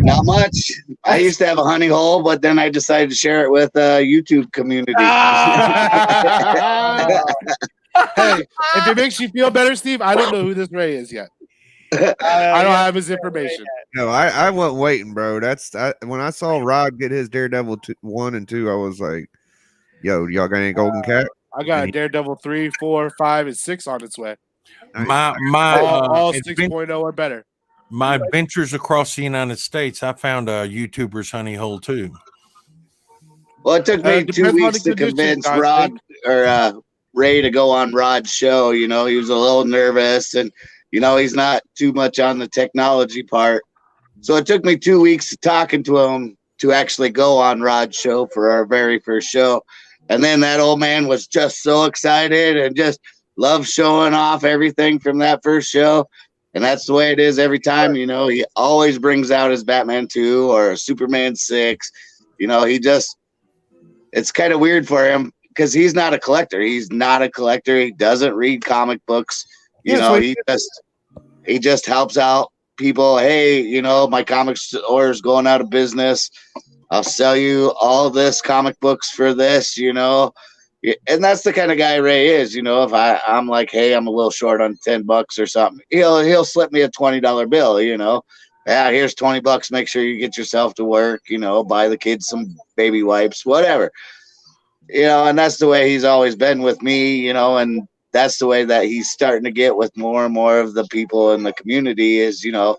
Not much. I used to have a honey hole, but then I decided to share it with a YouTube community. Hey, if it makes you feel better, Steve, I don't know who this Ray is yet. I don't have his information. No, I wasn't waiting, bro. When I saw Rod get his Daredevil 1 and 2, I was like, yo, y'all got any Golden Cat? I got Daredevil 3, 4, 5, and 6 on its way. My All 6.0 or better. my adventures across the United States, I found a YouTuber's honey hole too. Well, it took me Depends 2 on weeks the to conditions, convince guys. Rod or Ray to go on Rod's show. You know, he was a little nervous and, you know, he's not too much on the technology part. So it took me 2 weeks talking to him to actually go on Rod's show for our very first show. And then that old man was just so excited and just loved showing off everything from that first show. And that's the way it is every time. You know, he always brings out his Batman 2 or Superman 6. You know, it's kind of weird for him because he's not a collector. He's not a collector. He doesn't read comic books. You know, he just helps out people. Hey, you know, my comic store is going out of business. I'll sell you all this comic books for this, you know. And that's the kind of guy Ray is, you know. If I'm like, hey, I'm a little short on $10 or something, he'll slip me a $20 bill, you know. Yeah, here's $20. Make sure you get yourself to work, you know, buy the kids some baby wipes, whatever. You know, and that's the way he's always been with me, you know, and that's the way that he's starting to get with more and more of the people in the community is, you know,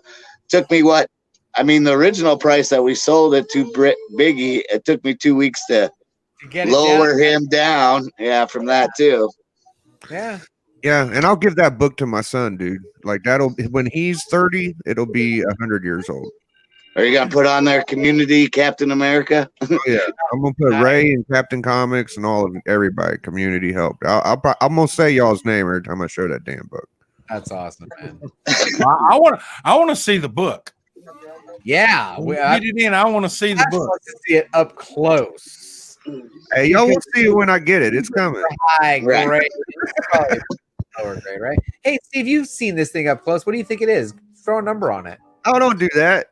took me the original price that we sold it to Biggie, it took me 2 weeks to get lower him down. Yeah, from that too. Yeah. Yeah, and I'll give that book to my son, dude. Like when he's 30, it'll be 100 years old. Are you gonna put on there Community Captain America? Yeah, I'm gonna put Ray and Captain Comics and all of everybody. Community helped. I'm gonna say y'all's name every time I show that damn book. That's awesome, man. I want to see the book. Yeah. Get it in. I want to see the book. To see it up close. Hey, y'all will see it when I get it. It's coming. Hi, Right. great. Right? Hey, Steve, you've seen this thing up close. What do you think it is? Throw a number on it. Oh, don't do that.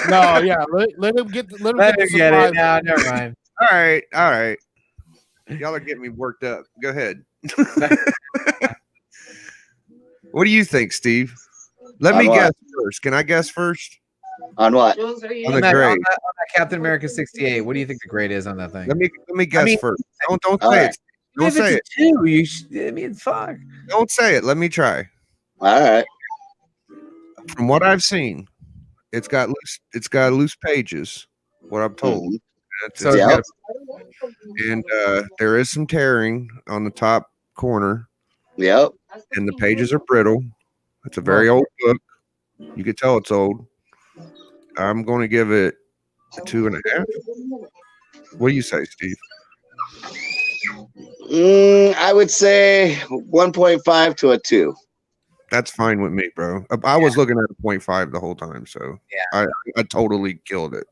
No, yeah. Let him get the Let him get it. surprise. No, never mind. All right. Y'all are getting me worked up. Go ahead. What do you think, Steve? Let me guess first. Can I guess first? On what? On On the that grade. Captain America 68. What do you think the grade is on that thing? Let me guess first. Don't All say right. it. Don't If say it. it's a 2, you should, I mean, fuck. Don't say it. Let me try. All right. From what I've seen, it's got loose pages. What I'm told. Mhm. So Yeah. it's And there is some tearing on the top corner, Yep. and the pages are brittle. It's a very old book. You can tell it's old. I'm going to give it a 2.5. What do you say, Steve? I would say 1.5 to a 2. That's fine with me, bro. I was looking at a 0.5 the whole time, so Yeah. I totally killed it.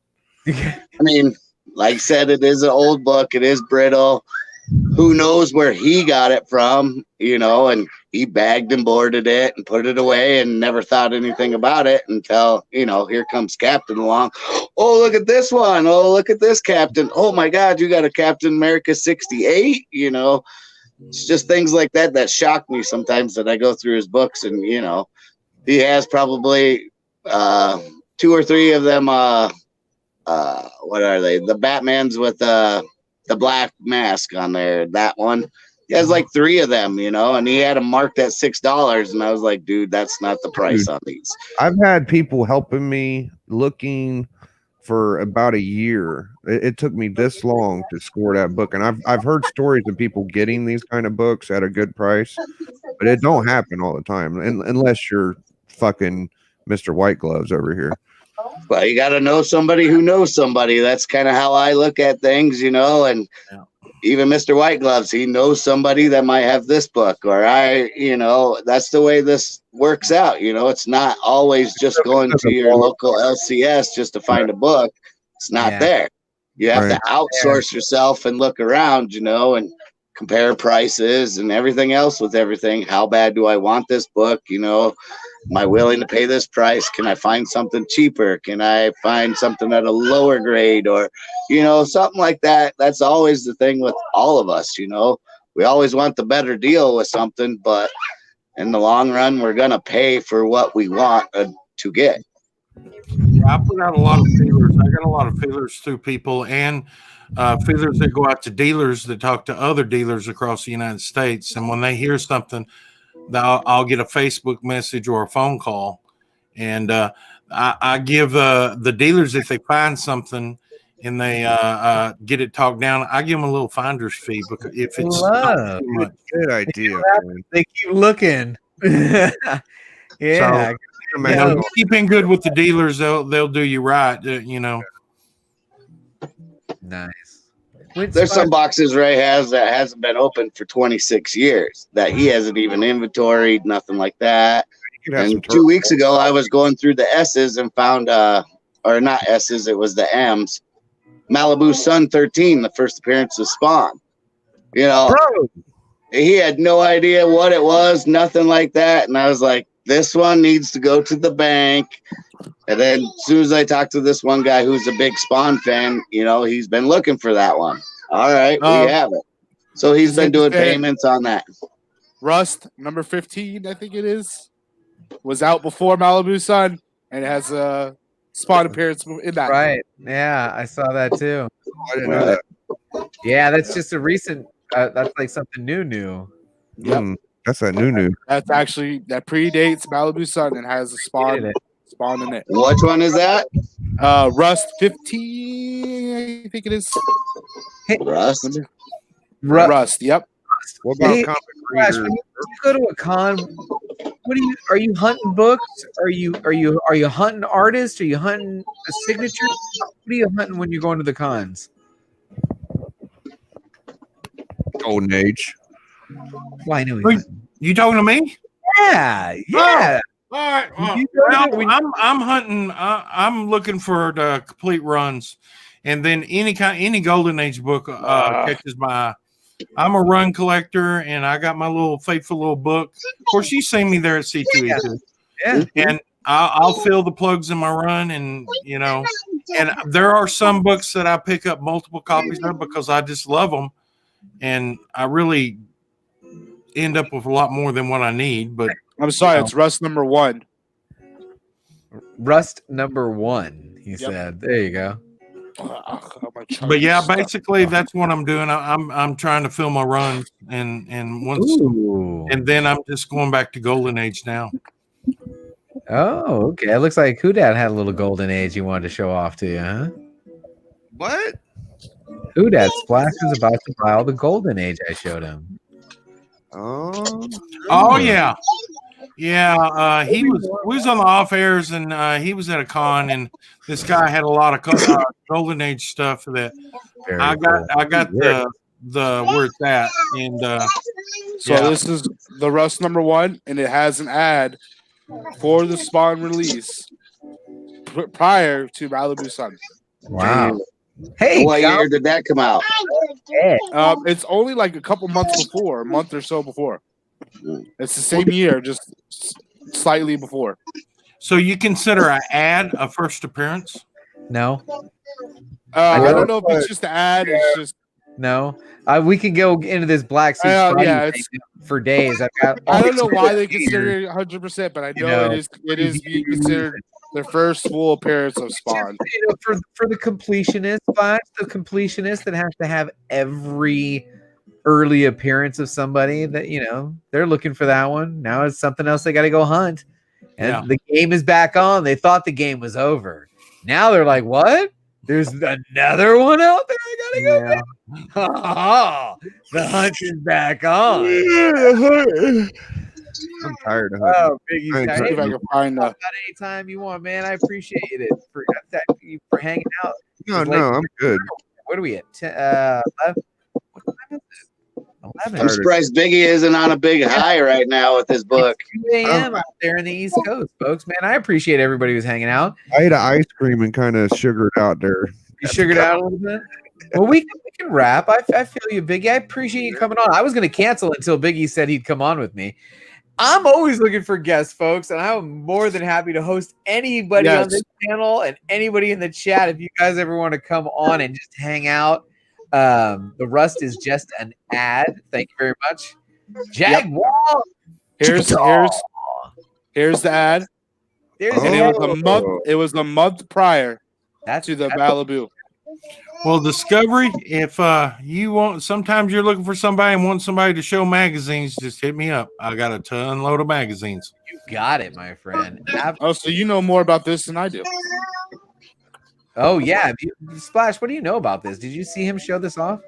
I mean, like I said, it is an old book. It is brittle. who knows where he got it from, you know, and he bagged and boarded it and put it away and never thought anything about it until, you know, here comes Captain along. Oh, look at this one. Oh, look at this Captain. Oh my God, you got a Captain America 68, you know. It's just things like that that shock me sometimes that I go through his books, and, you know, he has probably 2 or 3 of them. What are they? The Batmans with the black mask on there. That one. He has like 3 of them, you know, and he had them marked at $6. And I was like, dude, that's not the price on these. I've had people helping me looking for about a year. It took me this long to score that book, and I've heard stories of people getting these kind of books at a good price, but it don't happen all the time, unless you're fucking Mr. White Gloves over here. Well, you got to know somebody who knows somebody. That's kind of how I look at things, you know. And even Mr. White Gloves, he knows somebody that might have this book, or you know, that's the way this works out. You know, it's not always just going to your local LCS just to find a book. It's not there. You have to outsource yourself and look around, you know, and compare prices and everything else with everything. How bad do I want this book? You know, am I willing to pay this price? Can I find something cheaper? Can I find something at a lower grade, or, you know, something like that? That's always the thing with all of us, you know. We always want the better deal with something, but in the long run, we're going to pay for what we want to get. Yeah, I put out a lot of feelers. I got a lot of feelers through people, and feelers that go out to dealers that talk to other dealers across the United States. And when they hear something, I'll get a Facebook message or a phone call, and I give the dealers, if they find something and they get it talked down, I give them a little finder's fee, because if it's not too much. Good idea. They keep looking. Yeah. So, keep in good with the dealers; they'll do you right. You know. Nice. There's some boxes Ray has that hasn't been opened for 26 years that he hasn't even inventoried, nothing like that. And 2 weeks ago, I was going through the S's and found, or not S's, it was the M's. Malibu Sun 13, the first appearance of Spawn. You know, he had no idea what it was, nothing like that. And I was like, this one needs to go to the bank. And then as soon as I talked to this one guy who's a big Spawn fan, you know, he's been looking for that one. All right, we have it. So he's been doing payments on that. Rust, number 15, I think it is, was out before Malibu Sun, and it has a Spawn appearance in that. Right. Yeah, I saw that too. I didn't know that. Yeah, that's just a recent, that's like something new. Yep. That's that new. That's actually, that predates Malibu Sun and has a Spawn in it. Which one is that? Rust 15, I think it is. Rust? Rust, yep. What about comic readers? When you go to a con, are you hunting books? Are you hunting artists? Are you hunting a signature? What are you hunting when you're going to the cons? Golden Age. Well, I know you talking to me? Yeah. All right. Well, I'm hunting. I'm looking for the complete runs, and then any Golden Age book catches my eye. I'm a run collector, and I got my little faithful little book. Of course, you see me there at C2E2. Yeah. And I'll fill the plugs in my run, and you know, and there are some books that I pick up multiple copies of because I just love them, and I really end up with a lot more than what I need. But I'm sorry, it's Rust number 1. Rust number 1, he said. There you go. But yeah, basically that's what I'm doing. I'm trying to fill my runs, and once, and then I'm just going back to Golden Age now. Oh, okay. It looks like Houdat had a little Golden Age you wanted to show off to you, huh? What? Houdat Splash is about to buy all the Golden Age I showed him. Oh yeah. Yeah, we was on the off airs, and he was at a con, and this guy had a lot of Golden Age stuff that I got the where it's at, and so this is the Rust number 1, and it has an ad for the Spawn release prior to Malibu Sun. Wow. Hey, what year did that come out? It's only like a couple months before, a month or so before. It's the same year, just slightly before. So you consider an ad a first appearance? No, I don't know if it's just an ad. It's just no. We could go into this Black Suit Friday thing for days. I've got. I don't know why they consider it 100%, but I know it is being considered their first full appearance of Spawn. For the completionist, the completionist that has to have every early appearance of somebody that they're looking for that one. Now it's something else they got to go hunt, and the game is back on. They thought the game was over. Now they're like, what? There's another one out there. I gotta go back. Oh, the hunt is back on. I'm tired of hunting. Oh, Biggie, if I can find anytime you want, man. I appreciate it for hanging out. No, I'm good. What are we at? 11? What time is it? 11. I'm surprised Biggie isn't on a big high right now with his book. 2 a.m. out there in the East Coast, folks. Man, I appreciate everybody who's hanging out. I ate an ice cream and kind of sugared out there. You sugared out a little bit? Well, we can wrap. I feel you, Biggie. I appreciate you coming on. I was going to cancel until Biggie said he'd come on with me. I'm always looking for guests, folks, and I'm more than happy to host anybody on this channel and anybody in the chat. If you guys ever want to come on and just hang out, the Rust is just an ad. Thank you very much. Jaguar. Here's the ad. It was a month prior to the Malibu. Well, Discovery, if you want, sometimes you're looking for somebody and want somebody to show magazines, just hit me up. I got a ton load of magazines. You got it, my friend. Oh, so you know more about this than I do. Oh, yeah. Splash, what do you know about this? Did you see him show this off?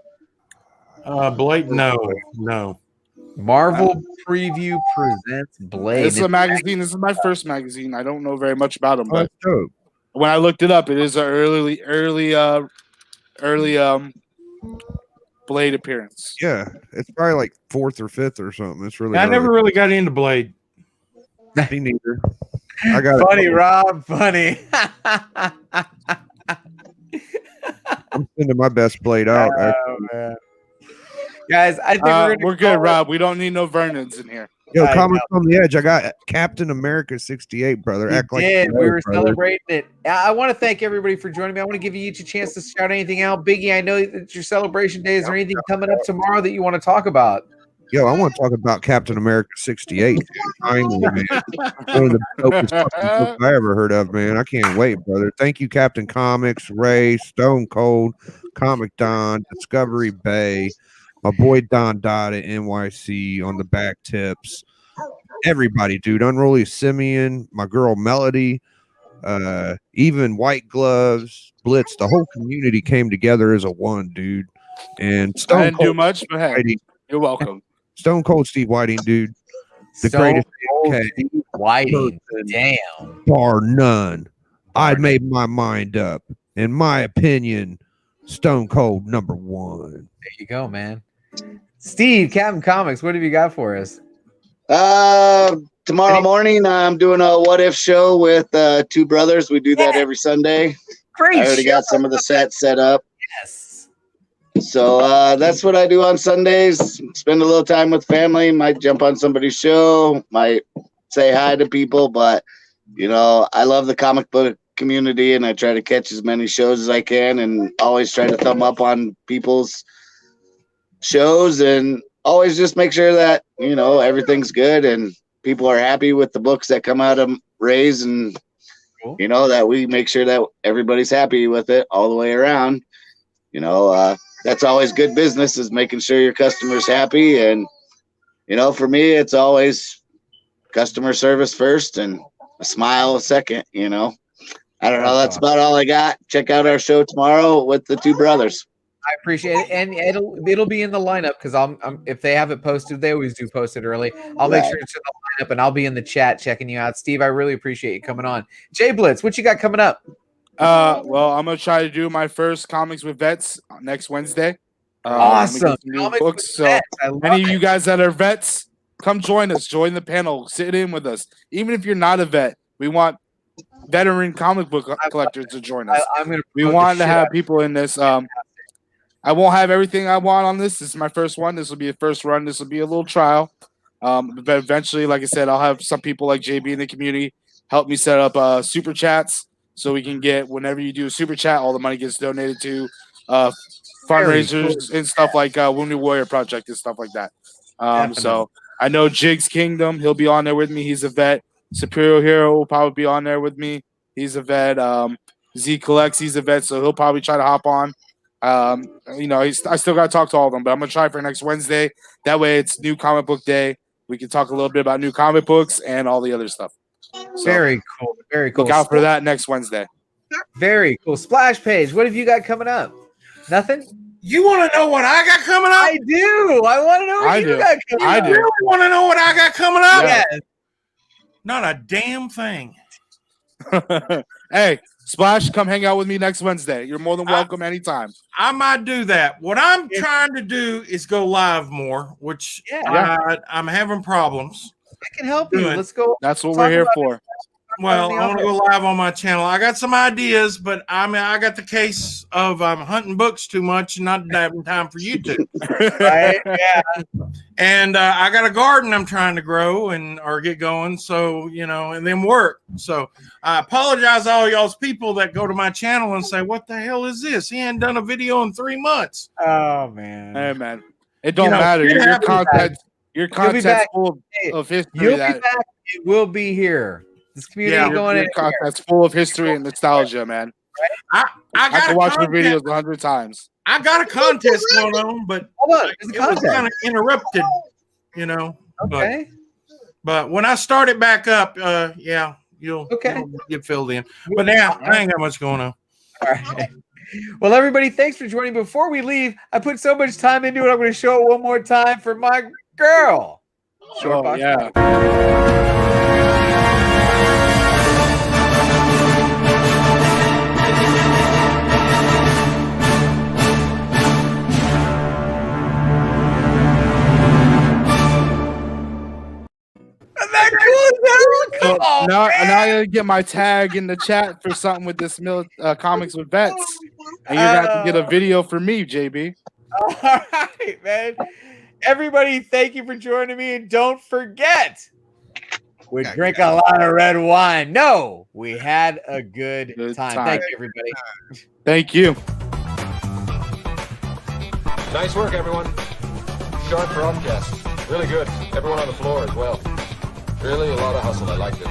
Blade, no. Marvel Preview presents Blade. It's a magazine. This is my first magazine. I don't know very much about them, but dope. When I looked it up, it is an early Blade appearance. Yeah, it's probably like 4th or 5th or something. It's really. I never really got into Blade. Me neither. I got funny, Rob. Funny. I'm sending my best Blade out. Man. Guys, I think we're good, Rob. We don't need no Vernons in here. Yo, Comics on the Edge. I got Captain America 68, brother. We were celebrating it. I want to thank everybody for joining me. I want to give you each a chance to shout anything out. Biggie, I know it's your celebration day. Is there anything coming up tomorrow that you want to talk about? Yo, I want to talk about Captain America 68. Finally, man. One of the dopest fucking books I ever heard of, man. I can't wait, brother. Thank you, Captain Comics, Ray, Stone Cold, Comic Don, Discovery Bay, my boy Don Dodd at NYC on the back tips. Everybody, dude. Unruly Simeon, my girl Melody, even White Gloves, Blitz. The whole community came together as a one, dude. And I didn't do much, but hey, you're welcome. Stone Cold Steve Whiting, dude. The Stone greatest Steve Whiting. Damn. Bar none. I made my mind up. In my opinion, Stone Cold #1. There you go, man. Steve, Captain Comics, what have you got for us? Tomorrow morning, I'm doing a What If show with two brothers. We do that every Sunday. Great. I already got some of the sets set up. Yes. So that's what I do on Sundays. Spend a little time with family. Might jump on somebody's show. Might say hi to people. But, I love the comic book community, and I try to catch as many shows as I can and always try to thumb up on people's shows and always just make sure that, everything's good and people are happy with the books that come out of Ray's and, cool. That we make sure that everybody's happy with it all the way around. That's always good business, is making sure your customer's happy. And, for me, it's always customer service first and a smile second, I don't know. That's about all I got. Check out our show tomorrow with the two brothers. I appreciate it, and it'll be in the lineup because I'm if they have it posted, they always do post it early. I'll make sure it's in the lineup, and I'll be in the chat checking you out. Steve, I really appreciate you coming on. Jay Blitz, what you got coming up? Well, I'm gonna try to do my first Comics with Vets next Wednesday. Awesome. New books. So any of you guys that are vets, come join us. Join the panel. Sit in with us. Even if you're not a vet, we want veteran comic book collectors to join us. We want to have people in this. I won't have everything I want on this. This is my first one. This will be a first run. This will be a little trial. But eventually, like I said, I'll have some people like JB in the community help me set up super chats so we can get, whenever you do a super chat, all the money gets donated to fundraisers and stuff like Wounded Warrior Project and stuff like that. So I know Jigs Kingdom, he'll be on there with me. He's a vet. Superior Hero will probably be on there with me. He's a vet. Z Collects, he's a vet, so he'll probably try to hop on. You know, I still got to talk to all of them, but I'm going to try for next Wednesday. That way it's New Comic Book Day. We can talk a little bit about new comic books and all the other stuff. So, very cool. Very cool. Look out for that next Wednesday. Very cool. Splash Page, what have you got coming up? Nothing? You want to know what I got coming up? I do. I want to know what you got coming up. I do. Really want to know what I got coming up? Yes. Not a damn thing. Hey, Splash, come hang out with me next Wednesday. You're more than welcome anytime. I might do that. What I'm trying to do is go live more, which I'm having problems. I can help you. Let's go. That's what we're here for. Well, I want to go live on my channel. I got some ideas, but I got the case of I'm hunting books too much and not having time for YouTube. Right? Yeah. And I got a garden I'm trying to grow or get going. So, you know, and then work. So I apologize to all y'all's people that go to my channel and say, what the hell is this? He ain't done a video in 3 months. Oh, man. Hey, man. It don't matter. Your content's full of history. You'll be back. It will be here. This community going in. That's full of history and nostalgia, man. I can watch your videos 100 times. I got a contest going on, but it was kind of interrupted, you know. Okay. But when I start it back up, you'll get filled in. But now I ain't got much going on. All right. Well, everybody, thanks for joining. Before we leave, I put so much time into it. I'm going to show it one more time for my girl. Oh, yeah. Isn't that cool? Come on, now I gotta get my tag in the chat for something with this comics with vets, and you're gonna have to get a video for me, JB. All right, man. Everybody, thank you for joining me, and don't forget, we drink a lot of red wine. No, we had a good time. Thank you, everybody. Thank you. Nice work, everyone. Sharp broadcast. Really good. Everyone on the floor as well. Really a lot of hustle. I liked it.